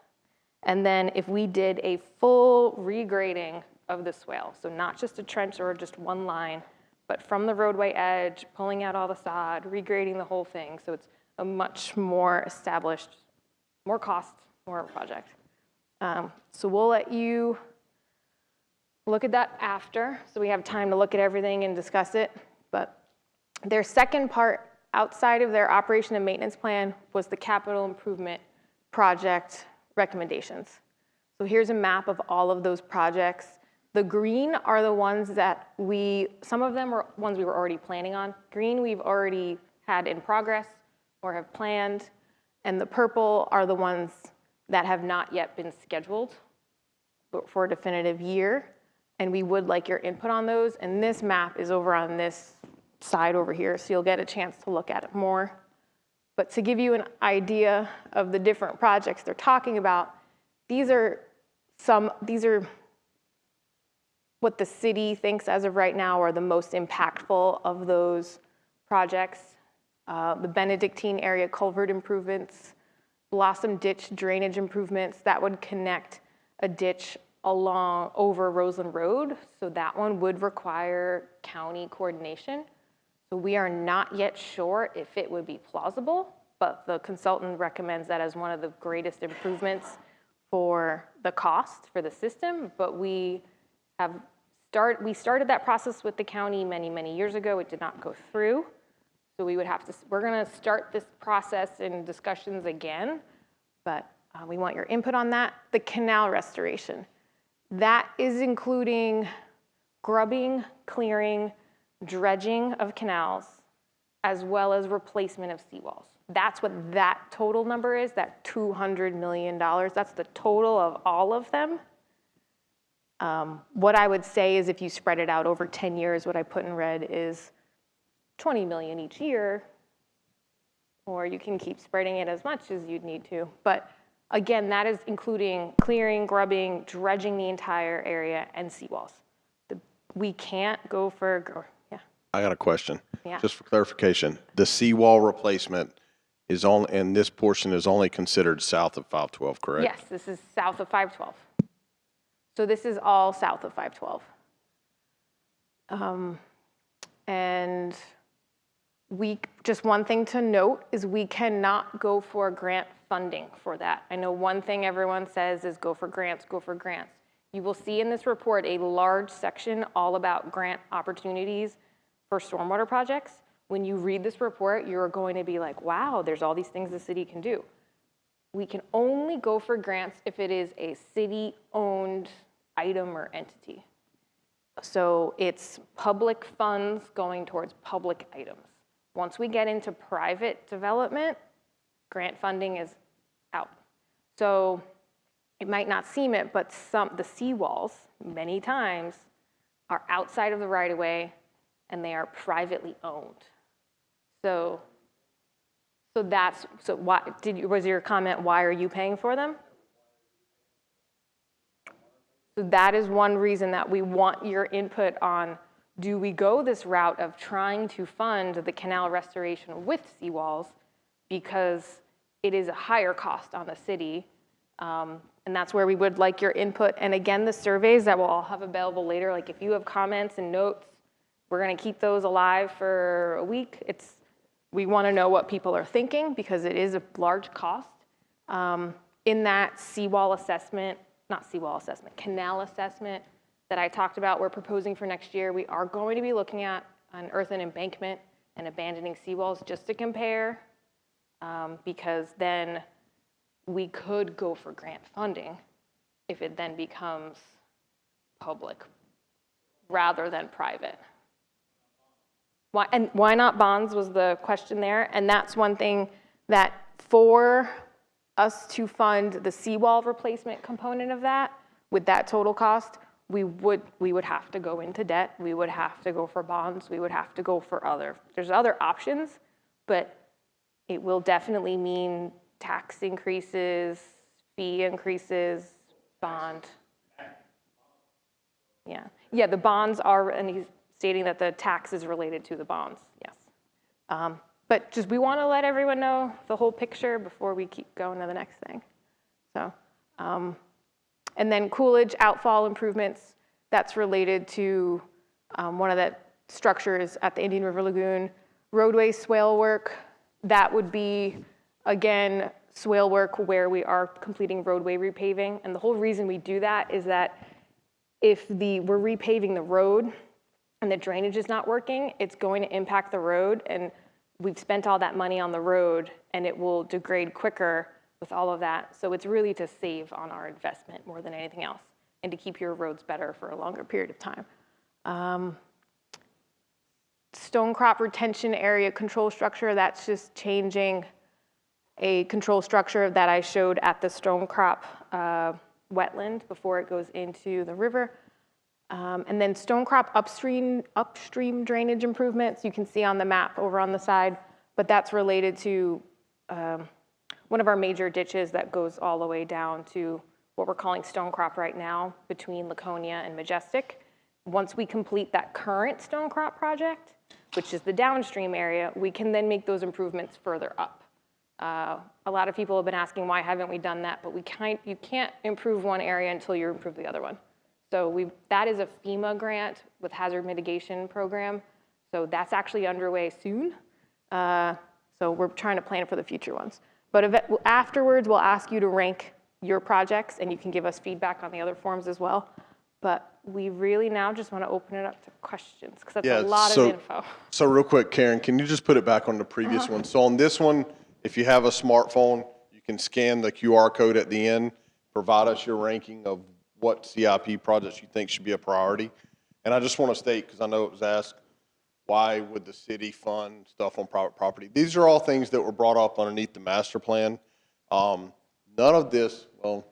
and then if we did a full regrading of the swale, so not just a trench or just one line, but from the roadway edge, pulling out all the sod, regrading the whole thing, so it's a much more established, more cost, more of a project. So we'll let you look at that after, so we have time to look at everything and discuss it. But their second part, outside of their operation and maintenance plan, was the capital improvement project recommendations. So here's a map of all of those projects. The green are the ones that some of them are ones we were already planning on. Green we've already had in progress or have planned, and the purple are the ones that have not yet been scheduled for a definitive year. And we would like your input on those. And this map is over on this side over here, so you'll get a chance to look at it more. But to give you an idea of the different projects they're talking about, these are what the city thinks as of right now are the most impactful of those projects. The Benedictine area culvert improvements, Blossom Ditch drainage improvements, that would connect a ditch over Roseland Road, so that one would require county coordination. So we are not yet sure if it would be plausible, but the consultant recommends that as one of the greatest improvements for the cost for the system. But we started that process with the county many, many years ago. It did not go through. So we're gonna start this process and discussions again, but we want your input on that. The canal restoration. That is including grubbing, clearing, dredging of canals, as well as replacement of seawalls. That's what that total number is, that $200 million. That's the total of all of them. What I would say is if you spread it out over 10 years, what I put in red is 20 million each year, or you can keep spreading it as much as you'd need to. But Again, that is including clearing, grubbing, dredging the entire area, and seawalls. We can't go for, yeah. I got a question. Yeah. Just for clarification, the seawall replacement is on, and this portion is only considered south of 512, correct? Yes, this is south of 512. So this is all south of 512. And just one thing to note is we cannot go for grant funding for that. I know one thing everyone says is go for grants, go for grants. You will see in this report a large section all about grant opportunities for stormwater projects. When you read this report, you're going to be like, wow, there's all these things the city can do. We can only go for grants if it is a city-owned item or entity. So it's public funds going towards public items. Once we get into private development, grant funding is out. So it might not seem it, but the seawalls, many times, are outside of the right-of-way, and they are privately owned. So why was your comment, why are you paying for them? So that is one reason that we want your input on, do we go this route of trying to fund the canal restoration with seawalls because it is a higher cost on the city, and that's where we would like your input. And again, the surveys that we'll all have available later, like if you have comments and notes, we're gonna keep those alive for a week. We wanna know what people are thinking because it is a large cost. In that canal assessment that I talked about, we're proposing for next year, we are going to be looking at an earthen embankment and abandoning seawalls just to compare, because then we could go for grant funding if it then becomes public rather than private. Why not bonds was the question there, and that's one thing that for us to fund the seawall replacement component of that, with that total cost, we would have to go into debt, we would have to go for bonds, we would have to go for there's other options, but it will definitely mean tax increases, fee increases, bond. Yeah, the bonds are, and he's stating that the tax is related to the bonds, yes. But just we want to let everyone know the whole picture before we keep going to the next thing. So, and then Coolidge outfall improvements, that's related to one of the structures at the Indian River Lagoon. Roadway swale work, that would be, again, swale work where we are completing roadway repaving. And the whole reason we do that is that if we're repaving the road and the drainage is not working, it's going to impact the road, and we've spent all that money on the road and it will degrade quicker with all of that. So it's really to save on our investment more than anything else and to keep your roads better for a longer period of time. Stone crop retention area control structure, that's just changing a control structure that I showed at the stone crop wetland before it goes into the river. And then stone crop upstream drainage improvements, you can see on the map over on the side, but that's related to one of our major ditches that goes all the way down to what we're calling stone crop right now between Laconia and Majestic. Once we complete that current stone crop project, which is the downstream area, we can then make those improvements further up. A lot of people have been asking why haven't we done that, but you can't improve one area until you improve the other one. So that is a FEMA grant with hazard mitigation program. So that's actually underway soon. So we're trying to plan for the future ones. But afterwards, we'll ask you to rank your projects and you can give us feedback on the other forms as well. But we really now just want to open it up to questions because that's a lot of info. So real quick, Karen, can you just put it back on the previous one? So on this one, if you have a smartphone, you can scan the QR code at the end, provide us your ranking of what CIP projects you think should be a priority. And I just want to state, because I know it was asked, why would the city fund stuff on private property? These are all things that were brought up underneath the master plan. None of this, well,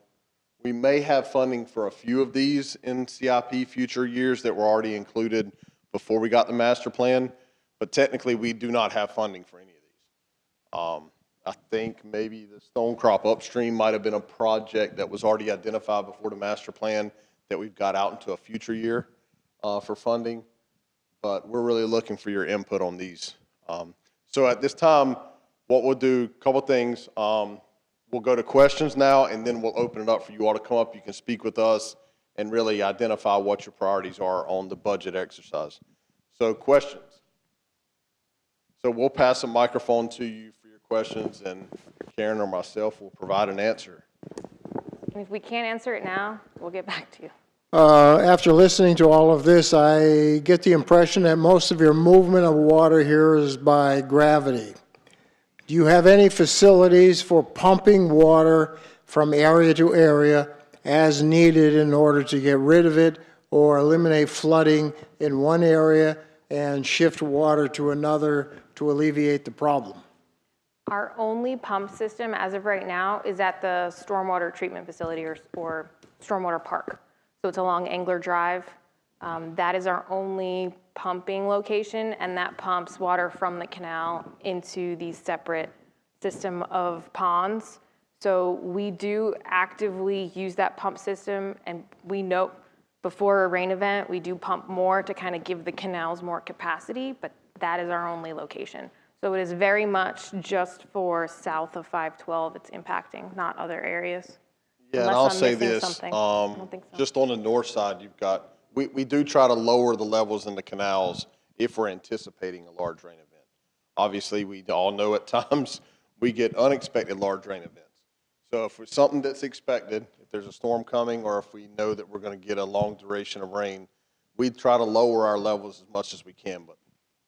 we may have funding for a few of these in CIP future years that were already included before we got the master plan, but technically we do not have funding for any of these. I think maybe the stone crop upstream might have been a project that was already identified before the master plan that we've got out into a future year for funding. But we're really looking for your input on these. So at this time, what we'll do, a couple things. We'll go to questions now, and then we'll open it up for you all to come up. You can speak with us and really identify what your priorities are on the budget exercise. So questions. So we'll pass a microphone to you for your questions, and Karen or myself will provide an answer. And if we can't answer it now, we'll get back to you. After listening to all of this, I get the impression that most of your movement of water here is by gravity. Do you have any facilities for pumping water from area to area as needed in order to get rid of it or eliminate flooding in one area and shift water to another to alleviate the problem? Our only pump system as of right now is at the stormwater treatment facility or stormwater park. So it's along Angler Drive. That is our only pumping location, and that pumps water from the canal into these separate system of ponds. So we do actively use that pump system, and we know before a rain event, we do pump more to kind of give the canals more capacity, but that is our only location. So it is very much just for south of 512 it's impacting, not other areas. Yeah, and I'll say this, just on the north side, you've got, we do try to lower the levels in the canals if we're anticipating a large rain event. Obviously, we all know at times we get unexpected large rain events. So if it's something that's expected, if there's a storm coming, or if we know that we're going to get a long duration of rain, we try to lower our levels as much as we can. But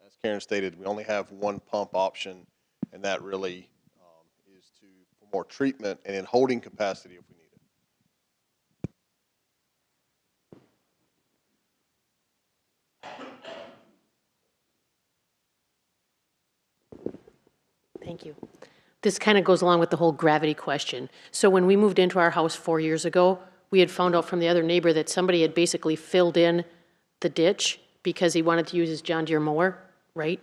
as Karen stated, we only have one pump option, and that really is for more treatment and in holding capacity if we need it. Thank you. This kind of goes along with the whole gravity question. So when we moved into our house 4 years ago, we had found out from the other neighbor that somebody had basically filled in the ditch because he wanted to use his John Deere mower, right?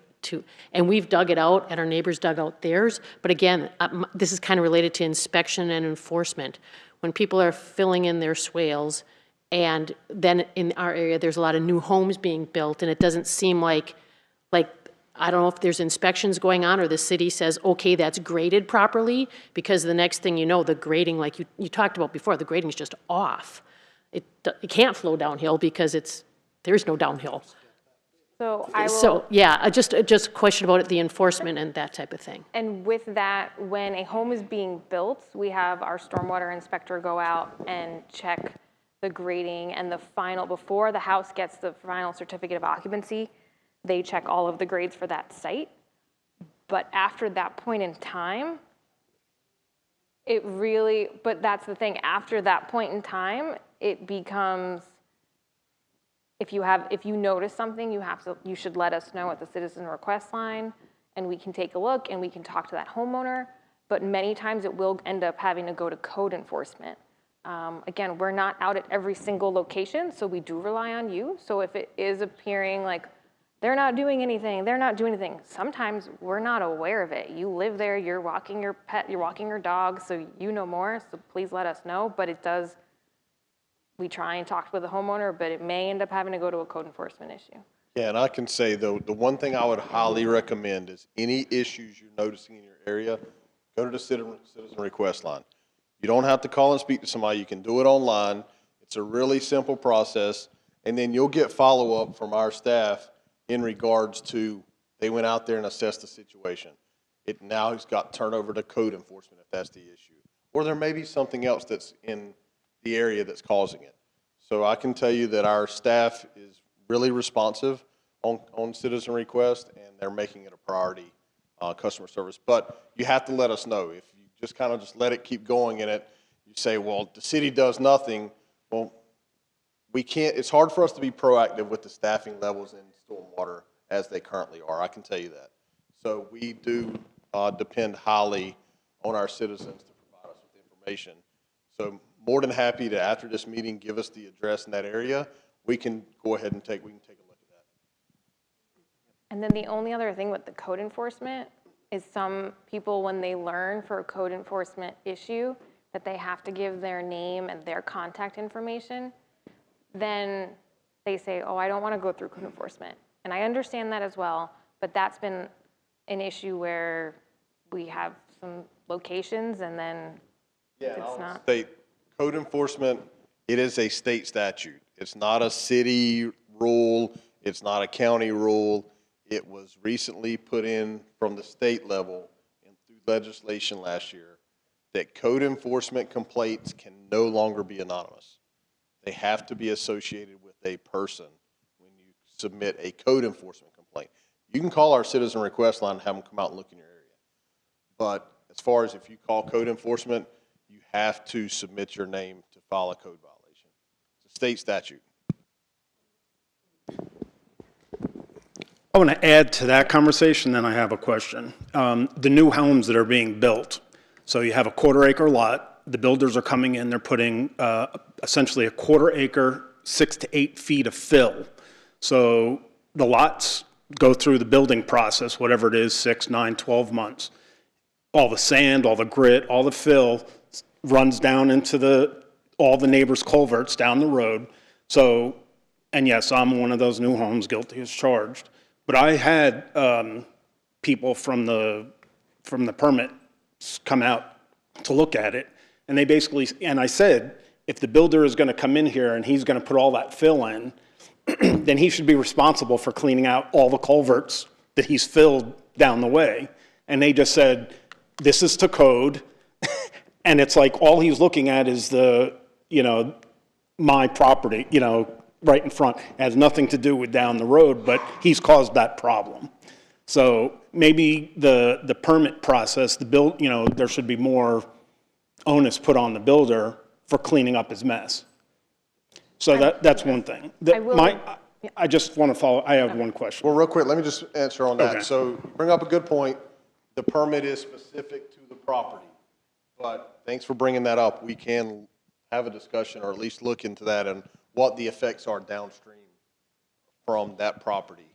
And we've dug it out, and our neighbors dug out theirs. But again, this is kind of related to inspection and enforcement. When people are filling in their swales, and then in our area, there's a lot of new homes being built, and it doesn't seem like I don't know if there's inspections going on or the city says, okay, that's graded properly, because the next thing you know, the grading, like you talked about before, the grading is just off. It can't flow downhill because there's no downhill. So I will. So yeah, just a question about the enforcement and that type of thing. And with that, when a home is being built, we have our stormwater inspector go out and check the grading and the final, before the house gets the final certificate of occupancy, they check all of the grades for that site. But after that point in time, but that's the thing, after that point in time, it becomes, if you notice something, you should let us know at the citizen request line, and we can take a look and we can talk to that homeowner. But many times it will end up having to go to code enforcement. Again, we're not out at every single location, so we do rely on you. So if it is appearing like they're not doing anything, sometimes we're not aware of it. You live there, you're walking your pet, you're walking your dog, so you know more, so please let us know. But we try and talk with the homeowner, but it may end up having to go to a code enforcement issue. Yeah, and I can say, though, the one thing I would highly recommend is any issues you're noticing in your area, go to the citizen request line. You don't have to call and speak to somebody. You can do it online. It's a really simple process, and then you'll get follow-up from our staff in regards to they went out there and assessed the situation. It now has got turned over to code enforcement if that's the issue. Or there may be something else that's in the area that's causing it. So I can tell you that our staff is really responsive on citizen request, and they're making it a priority customer service. But you have to let us know. If you just kind of just let it keep going in it, you say, well, the city does nothing. Well, we can't, it's hard for us to be proactive with the staffing levels in stormwater as they currently are. I can tell you that. So we do depend highly on our citizens to provide us with information. So more than happy to, after this meeting, give us the address in that area. We can go ahead and take a look at that. And then the only other thing with the code enforcement is some people, when they learn for a code enforcement issue, that they have to give their name and their contact information, then they say, oh, I don't want to go through code enforcement. And I understand that as well, but that's been an issue where we have some locations and then it's not. State code enforcement, it is a state statute. It's not a city rule. It's not a county rule. It was recently put in from the state level and through legislation last year that code enforcement complaints can no longer be anonymous. They have to be associated with a person when you submit a code enforcement complaint. You can call our citizen request line and have them come out and look in your area. But as far as if you call code enforcement, you have to submit your name to file a code violation. It's a state statute. I want to add to that conversation, then I have a question. The new homes that are being built, so you have a quarter-acre lot, the builders are coming in, they're putting essentially a quarter-acre, 6 to 8 feet of fill. So the lots go through the building process, whatever it is, 6, 9, 12 months. All the sand, all the grit, all the fill runs down into all the neighbors' culverts down the road. So, and yes, I'm one of those new homes, guilty as charged. But I had people from the permit come out to look at it, and they basically, and I said, if the builder is going to come in here and he's going to put all that fill in, then he should be responsible for cleaning out all the culverts that he's filled down the way. And they just said, this is to code, and it's like all he's looking at is my property, right in front. It has nothing to do with down the road, but he's caused that problem. So maybe the permit process, there should be more onus put on the builder for cleaning up his mess. So that's one thing. I just want to follow, I have one question. Well, real quick, let me just answer on that. Okay. So bring up a good point. The permit is specific to the property, but thanks for bringing that up. We can have a discussion or at least look into that and what the effects are downstream from that property.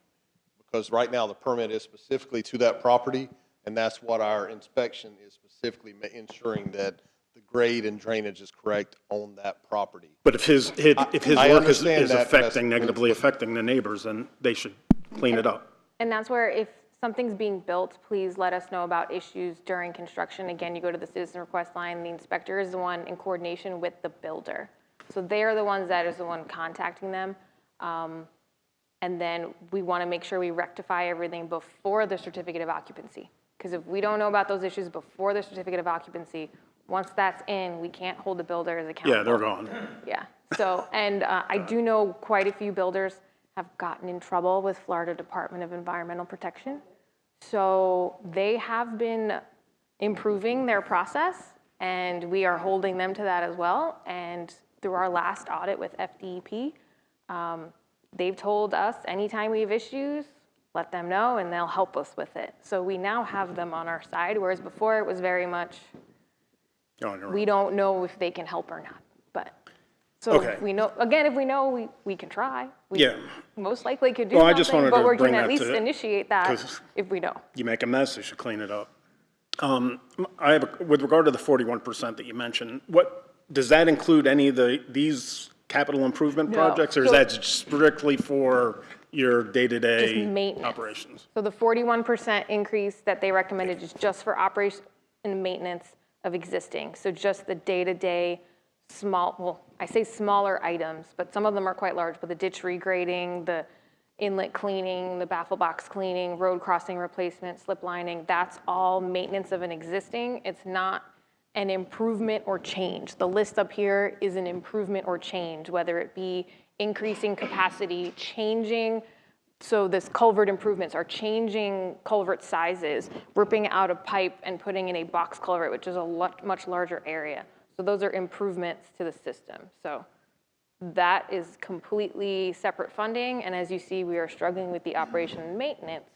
Because right now the permit is specifically to that property, and that's what our inspection is specifically ensuring that the grade and drainage is correct on that property. But if his work is negatively affecting the neighbors, then they should clean it up. And that's where if something's being built, please let us know about issues during construction. Again, you go to the citizen request line, the inspector is the one in coordination with the builder. So they're the ones that is the one contacting them. And then we want to make sure we rectify everything before the certificate of occupancy. Because if we don't know about those issues before the certificate of occupancy, once that's in, we can't hold the builders accountable. Yeah, they're gone. Yeah. So, and I do know quite a few builders have gotten in trouble with Florida Department of Environmental Protection. So they have been improving their process, and we are holding them to that as well. And through our last audit with FDEP, they've told us anytime we have issues, let them know and they'll help us with it. So we now have them on our side, whereas before it was very much, we don't know if they can help or not. But so Okay. if we know, again, if we know, we can try. We Yeah. most likely could do Well, I something, just wanted but to we're bring going to at that least to- initiate that 'cause if we know. You make a mess, you should clean it up. I have, with regard to the 41% that you mentioned, does that include any of these capital improvement No. projects, or is So- that strictly for your day-to-day Just maintenance. operations? So the 41% increase that they recommended is just for operation and maintenance of existing. So just the day-to-day I say smaller items, but some of them are quite large, but the ditch regrading, the inlet cleaning, the baffle box cleaning, road crossing replacement, slip lining, that's all maintenance of an existing. It's not an improvement or change. The list up here is an improvement or change, whether it be increasing capacity, changing. So this culvert improvements are changing culvert sizes, ripping out a pipe and putting in a box culvert, which is a much larger area. So those are improvements to the system. So that is completely separate funding. And as you see, we are struggling with the operation and maintenance.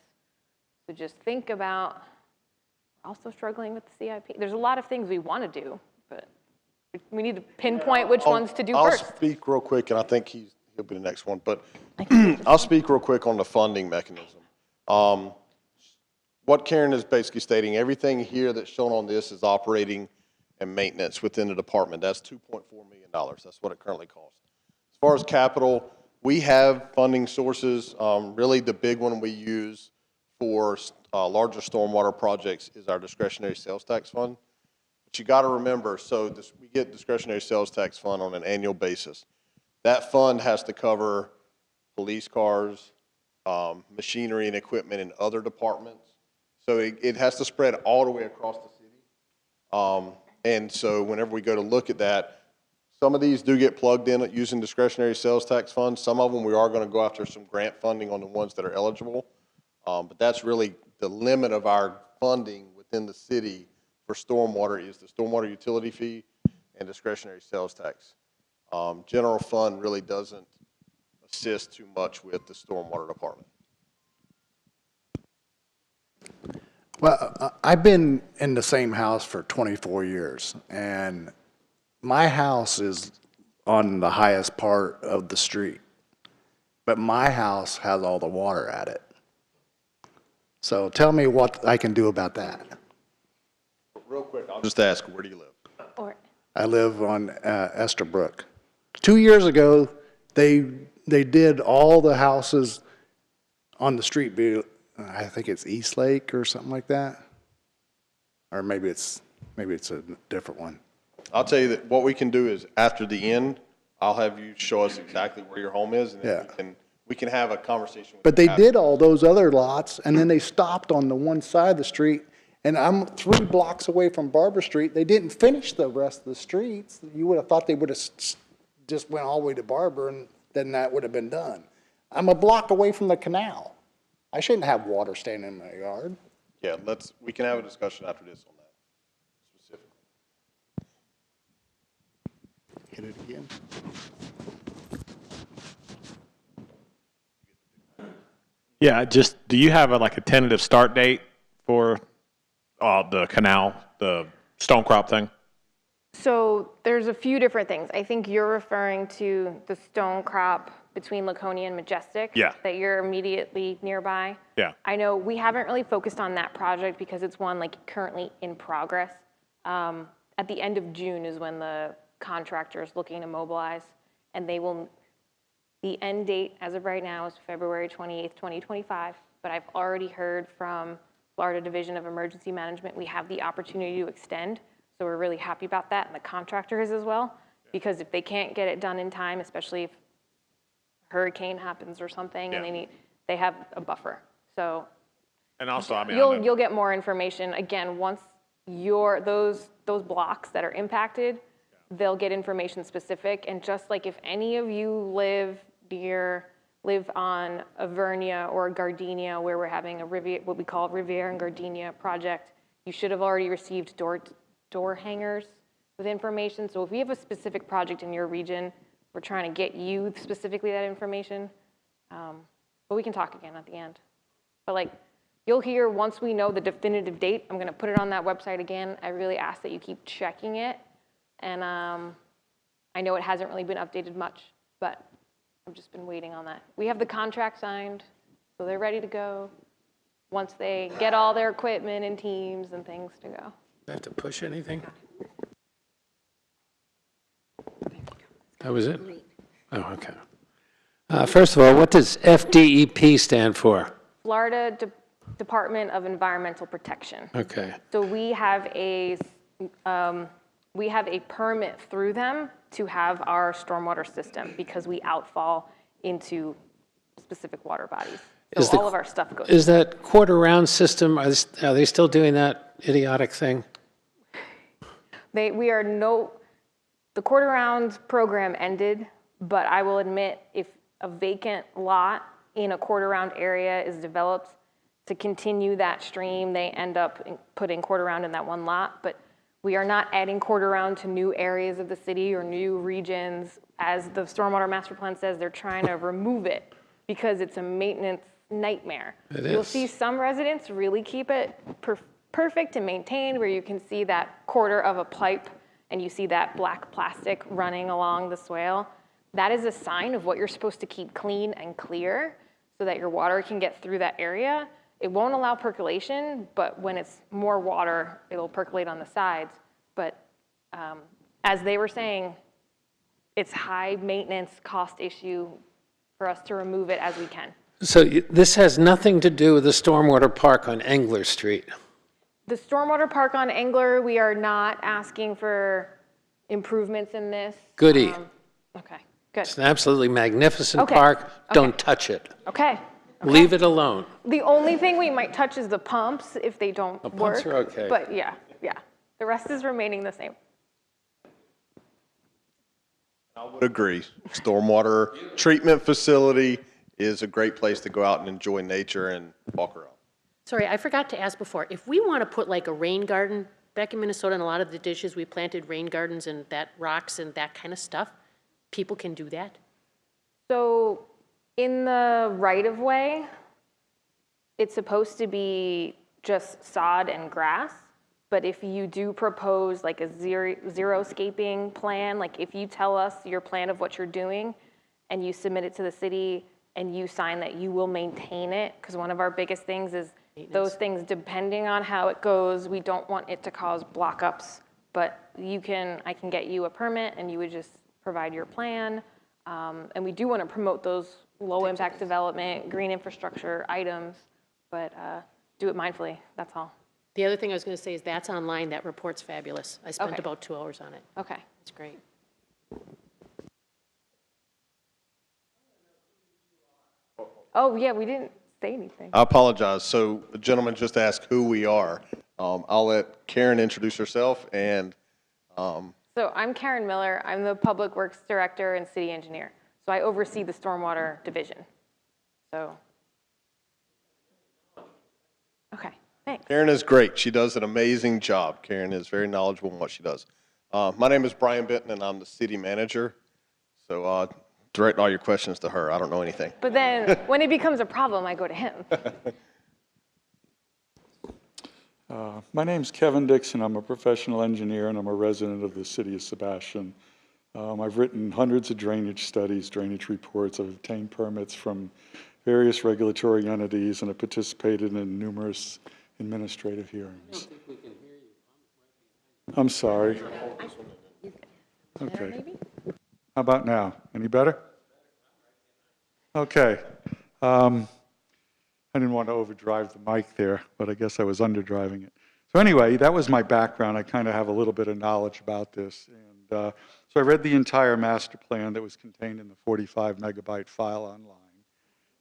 So just think about, we're also struggling with the CIP. There's a lot of things we want to do, but we need to pinpoint which ones to do first. I'll speak real quick, and I think he'll be the next one, but I'll speak real quick on the funding mechanism. what Karen is basically stating, everything here that's shown on this is operating and maintenance within the department. That's $2.4 million. That's what it currently costs. As far as capital, we have funding sources. Really, the big one we use for larger stormwater projects is our discretionary sales tax fund. But you got to remember, we get discretionary sales tax fund on an annual basis. That fund has to cover police cars, machinery and equipment in other departments. So it has to spread all the way across the city. And so whenever we go to look at that, some of these do get plugged in using discretionary sales tax funds. Some of them we are going to go after some grant funding on the ones that are eligible. But that's really the limit of our funding within the city for stormwater is the stormwater utility fee and discretionary sales tax. General fund really doesn't assist too much with the stormwater department. Well, I've been in the same house for 24 years, and my house is on the highest part of the street, but my house has all the water at it. So tell me what I can do about that. Real quick, I'll just ask, where do you live? Or, I live on Estabrook. 2 years ago, they did all the houses on the street. I think it's East Lake or something like that, or maybe it's a different one. I'll tell you that what we can do is after the end, I'll have you show us exactly where your home is, and then we can have a conversation. But they did all those other lots, and then they stopped on the one side of the street, and I'm 3 blocks away from Barber Street. They didn't finish the rest of the streets. You would have thought they would have just went all the way to Barber, and then that would have been done. I'm a block away from the canal. I shouldn't have water standing in my yard. Yeah, we can have a discussion after this on that specifically. Hit it again. Yeah, just, do you have like a tentative start date for the canal, the stone crop thing? so there's a few different things. I think you're referring to the stone crop between Laconia and Majestic. Yeah. That you're immediately nearby. Yeah. I know we haven't really focused on that project because it's one like currently in progress. At the end of June is when the contractor is looking to mobilize, and the end date as of right now is February 28th, 2025, but I've already heard from Florida Division of Emergency Management, we have the opportunity to extend, so we're really happy about that, and the contractor is as well, because if they can't get it done in time, especially if a hurricane happens or something, and they have a buffer. So And also, I mean, you'll get more information, again, once those blocks that are impacted, they'll get information specific, and just like if any of you live on Avernia or Gardenia, where we're having what we call Riviera and Gardenia project, you should have already received door hangers with information. So if we have a specific project in your region, we're trying to get you specifically that information. But we can talk again at the end. But like, you'll hear once we know the definitive date, I'm gonna put it on that website again. I really ask that you keep checking it. And I know it hasn't really been updated much, but I've just been waiting on that. We have the contract signed, so they're ready to go once they get all their equipment and teams and things to go. Do I have to push anything? That was it? Oh, okay. First of all, what does FDEP stand for? Florida Department of Environmental Protection. Okay. So we have a permit through them to have our stormwater system because we outfall into specific water bodies. So all of our stuff goes. Is that quarter round system, are they still doing that idiotic thing? The quarter round program ended, but I will admit if a vacant lot in a quarter round area is developed to continue that stream, they end up putting quarter round in that one lot, but we are not adding quarter round to new areas of the city or new regions. As the Stormwater Master Plan says, they're trying to remove it because it's a maintenance nightmare. You'll see some residents really keep it perfect and maintained, where you can see that quarter of a pipe and you see that black plastic running along the swale. That is a sign of what you're supposed to keep clean and clear so that your water can get through that area. It won't allow percolation, but when it's more water, it'll percolate on the sides. But as they were saying, it's high maintenance cost issue for us to remove it as we can. So this has nothing to do with the stormwater park on Engler Street? The stormwater park on Engler, we are not asking for improvements in this. Goody. Okay, good. It's an absolutely magnificent Okay, park. okay. Don't touch it. Okay. Leave it alone. The only thing we might touch is the pumps if they don't The work. pumps are okay. But yeah. The rest is remaining the same. I would agree. Stormwater treatment facility is a great place to go out and enjoy nature and walk around. Sorry, I forgot to ask before. If we want to put like a rain garden, back in Minnesota, in a lot of the dishes, we planted rain gardens and that rocks and that kind of stuff. People can do that? So in the right-of-way, it's supposed to be just sod and grass. But if you do propose like a zero-scaping plan, like if you tell us your plan of what you're doing and you submit it to the city and you sign that you will maintain it, because one of our biggest things is those things, depending on how it goes, we don't want it to cause block-ups. But I can get you a permit and you would just provide your plan. And we do want to promote those low-impact development, green infrastructure items, but do it mindfully, that's all. The other thing I was going to say is that's online. That report's fabulous. I spent Okay. about 2 hours on it. Okay. It's great. Oh, yeah, we didn't say anything. I apologize. So the gentleman just asked who we are. I'll let Karen introduce herself and So I'm Karen Miller. I'm the Public Works Director and City Engineer. So I oversee the Stormwater Division. So, okay, thanks. Karen is great. She does an amazing job. Karen is very knowledgeable in what she does. My name is Brian Benton, and I'm the city manager. So direct all your questions to her. I don't know anything. But then when it becomes a problem, I go to him. My name's Kevin Dixon. I'm a professional engineer, and I'm a resident of the city of Sebastian. I've written hundreds of drainage studies, drainage reports. I've obtained permits from various regulatory entities, and I've participated in numerous administrative hearings. I'm sorry. Okay. How about now? Any better? Okay. I didn't want to overdrive the mic there, but I guess I was underdriving it. So anyway, that was my background. I kind of have a little bit of knowledge about this. And so I read the entire master plan that was contained in the 45 megabyte file online,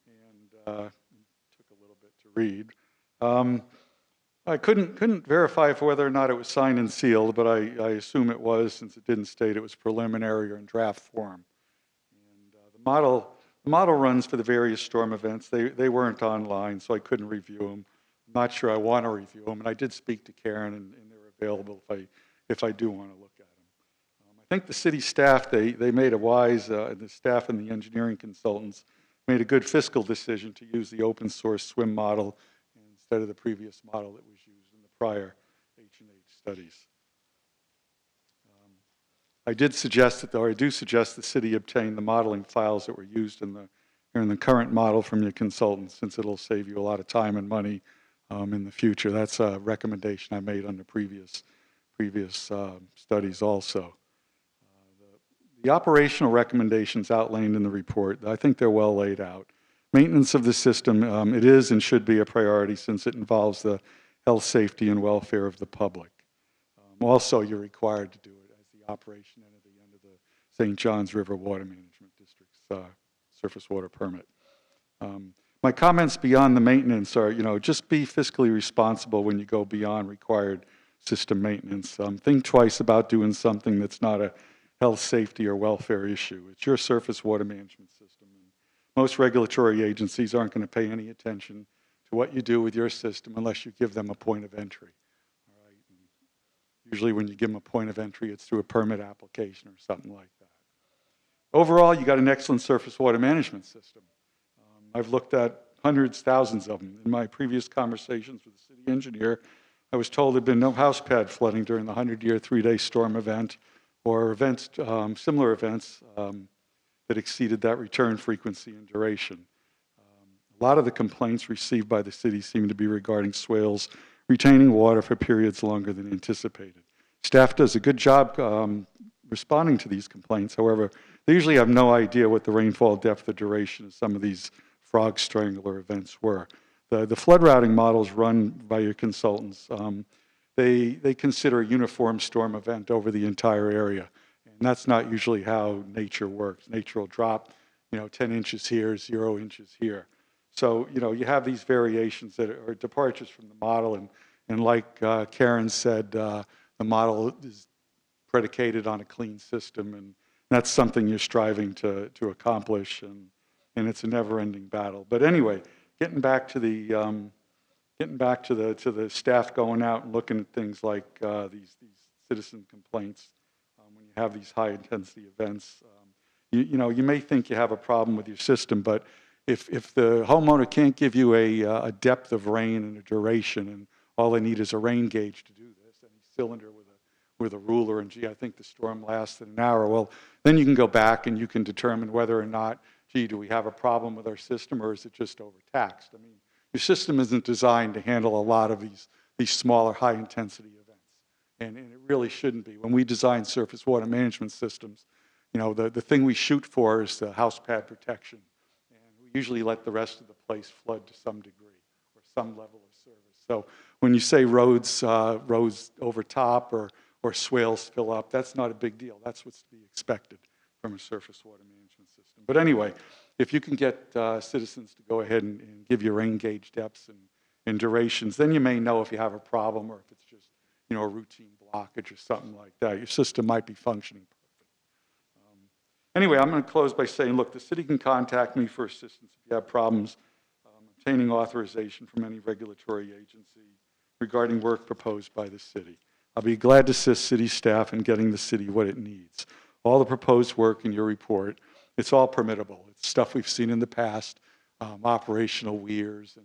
and took a little bit to read. I couldn't verify for whether or not it was signed and sealed, but I assume it was, since it didn't state it was preliminary or in draft form. And the model runs for the various storm events. They weren't online, so I couldn't review them. I'm not sure I want to review them, and I did speak to Karen, and they're available if I do want to look at them. I think the city staff, they made a wise, the staff and the engineering consultants made a good fiscal decision to use the open source SWIM model instead of the previous model that was used in the prior H&H studies. I do suggest the city obtain the modeling files that were used in the current model from your consultants, since it'll save you a lot of time and money in the future. That's a recommendation I made on the previous studies also. The operational recommendations outlined in the report, I think they're well laid out. Maintenance of the system, it is and should be a priority, since it involves the health, safety, and welfare of the public. Also, you're required to do it as the operation entity under the St. Johns River Water Management District's surface water permit. My comments beyond the maintenance are, just be fiscally responsible when you go beyond required system maintenance. Think twice about doing something that's not a health, safety, or welfare issue. It's your surface water management system. And most regulatory agencies aren't going to pay any attention to what you do with your system unless you give them a point of entry. All right? And usually when you give them a point of entry, it's through a permit application or something like that. Overall, you got an excellent surface water management system. I've looked at hundreds, thousands of them. In my previous conversations with the city engineer, I was told there'd been no house pad flooding during the 100-year, 3-day storm event, or events, similar events that exceeded that return frequency and duration. A lot of the complaints received by the city seem to be regarding swales retaining water for periods longer than anticipated. Staff does a good job responding to these complaints. However, they usually have no idea what the rainfall depth or duration of some of these frog strangler events were. The flood routing models run by your consultants, they consider a uniform storm event over the entire area. And that's not usually how nature works. Nature will drop, 10 inches here, 0 inches here. So, you have these variations that are departures from the model. And like Karen said, the model is predicated on a clean system. And that's something you're striving to accomplish. And it's a never-ending battle. But anyway, getting back to the staff going out and looking at things like these citizen complaints when you have these high-intensity events. You may think you have a problem with your system, but if the homeowner can't give you a depth of rain and a duration, and all they need is a rain gauge to do this, any cylinder with a ruler, and gee, I think the storm lasted an hour, well, then you can go back and you can determine whether or not, gee, do we have a problem with our system, or is it just overtaxed? I mean, your system isn't designed to handle a lot of these smaller, high-intensity events, and it really shouldn't be. When we design surface water management systems, the thing we shoot for is the house pad protection, and we usually let the rest of the place flood to some degree or some level of service. So when you say roads overtop or swales fill up, that's not a big deal. That's what's to be expected from a surface water management system. But anyway, if you can get citizens to go ahead and give you rain gauge depths and durations, then you may know if you have a problem or if it's just a routine blockage or something like that. Your system might be functioning perfect. Anyway, I'm going to close by saying, look, the city can contact me for assistance if you have problems obtaining authorization from any regulatory agency regarding work proposed by the city. I'll be glad to assist city staff in getting the city what it needs. All the proposed work in your report, it's all permittable. It's stuff we've seen in the past, operational weirs and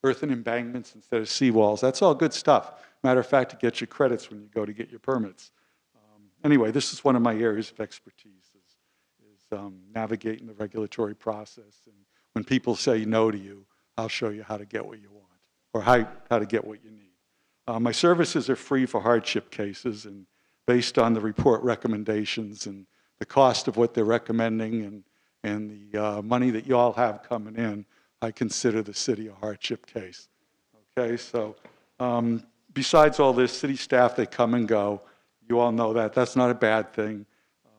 earthen embankments instead of seawalls. That's all good stuff. Matter of fact, it gets you credits when you go to get your permits. Anyway, this is one of my areas of expertise, is navigating the regulatory process. And when people say no to you, I'll show you how to get what you want or how to get what you need. My services are free for hardship cases, and based on the report recommendations and the cost of what they're recommending and the money that you all have coming in, I consider the city a hardship case. Okay, so besides all this, city staff, they come and go. You all know that. That's not a bad thing.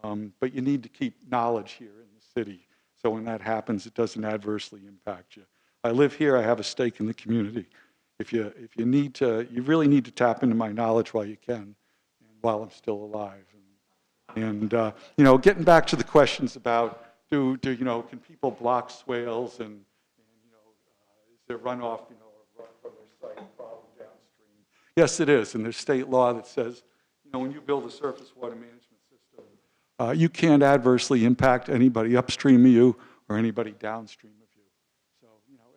But you need to keep knowledge here in the city. So when that happens, it doesn't adversely impact you. I live here. I have a stake in the community. If you need to, you really need to tap into my knowledge while you can, and while I'm still alive. And getting back to the questions about can people block swales and is there runoff, run from their site problem downstream? Yes, it is, and there's state law that says, when you build a surface water management system, you can't adversely impact anybody upstream of you or anybody downstream of you. So,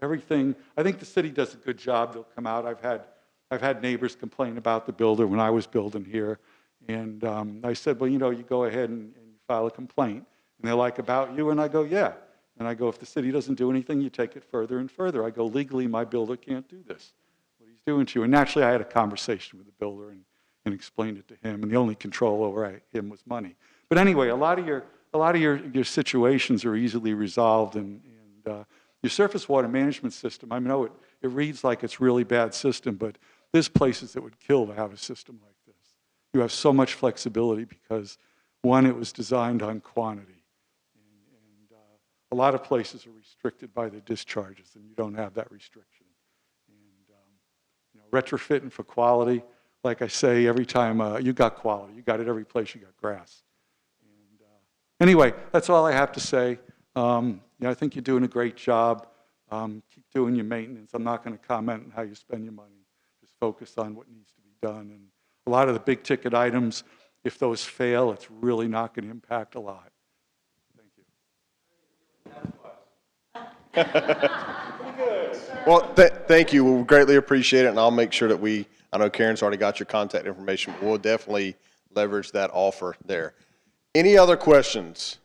everything, I think the city does a good job. They'll come out. I've had neighbors complain about the builder when I was building here. And I said, well, you go ahead and you file a complaint. And they're like, about you? And I go, yeah. And I go, if the city doesn't do anything, you take it further and further. I go, legally, my builder can't do this, what he's doing to you. And naturally, I had a conversation with the builder and explained it to him. And the only control over him was money. But anyway, a lot of your situations are easily resolved. And your surface water management system, I know it reads like it's a really bad system, but there's places that would kill to have a system like this. You have so much flexibility because, one, it was designed on quantity. And a lot of places are restricted by their discharges, and you don't have that restriction. And retrofitting for quality, like I say, every time you got quality. You got it every place you got grass. And anyway, that's all I have to say. I think you're doing a great job. Keep doing your maintenance. I'm not going to comment on how you spend your money. Just focus on what needs to be done. And a lot of the big ticket items, if those fail, it's really not going to impact a lot. Thank you. Well, thank you. We greatly appreciate it, and I'll make sure that I know Karen's already got your contact information, but we'll definitely leverage that offer there. Any other questions?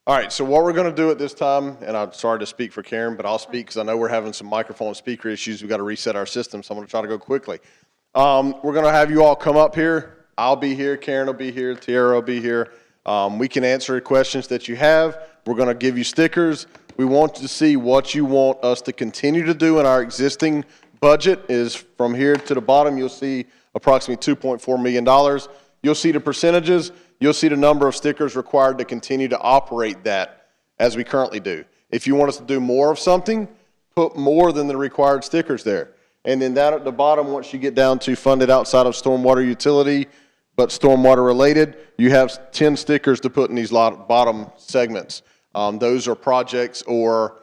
All right, so what we're going to do at this time, and I'm sorry to speak for Karen, but I'll speak because I know we're having some microphone and speaker issues. We've got to reset our system, so I'm going to try to go quickly. We're going to have you all come up here. I'll be here, Karen will be here, Tiara will be here. We can answer questions that you have. We're going to give you stickers. We want to see what you want us to continue to do in our existing budget. Is from here to the bottom, you'll see approximately $2.4 million. You'll see the percentages. You'll see the number of stickers required to continue to operate that as we currently do. If you want us to do more of something, put more than the required stickers there. And then down at the bottom, once you get down to funded outside of stormwater utility, but stormwater related, you have 10 stickers to put in these bottom segments. Those are projects or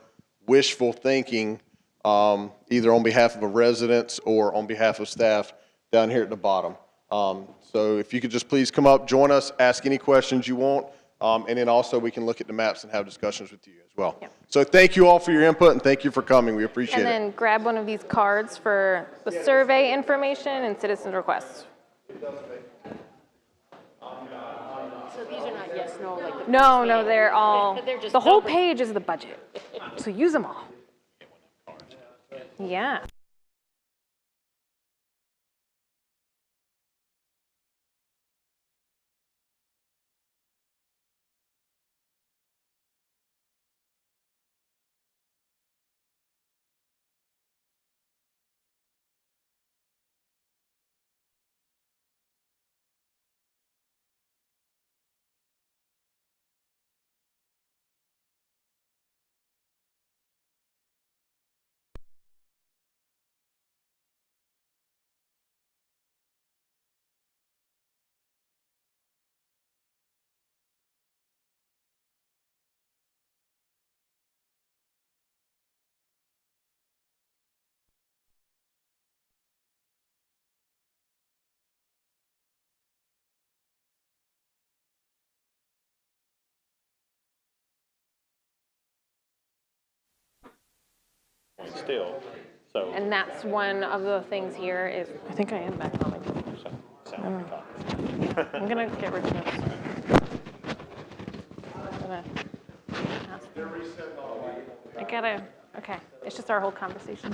wishful thinking, either on behalf of a residents or on behalf of staff down here at the bottom. So if you could just please come up, join us, ask any questions you want, and then also we can look at the maps and have discussions with you as well. Yep. So thank you all for your input and thank you for coming. We appreciate it. And then grab one of these cards for the survey information and citizens requests. So these are not yes, no, like the No, they're all, They're just the whole numbers. page is the budget. So use them all. Yeah. Still, so. And that's one of the things here is, I think I am back on. I'm gonna get rid of this. I gotta, okay, it's just our whole conversation.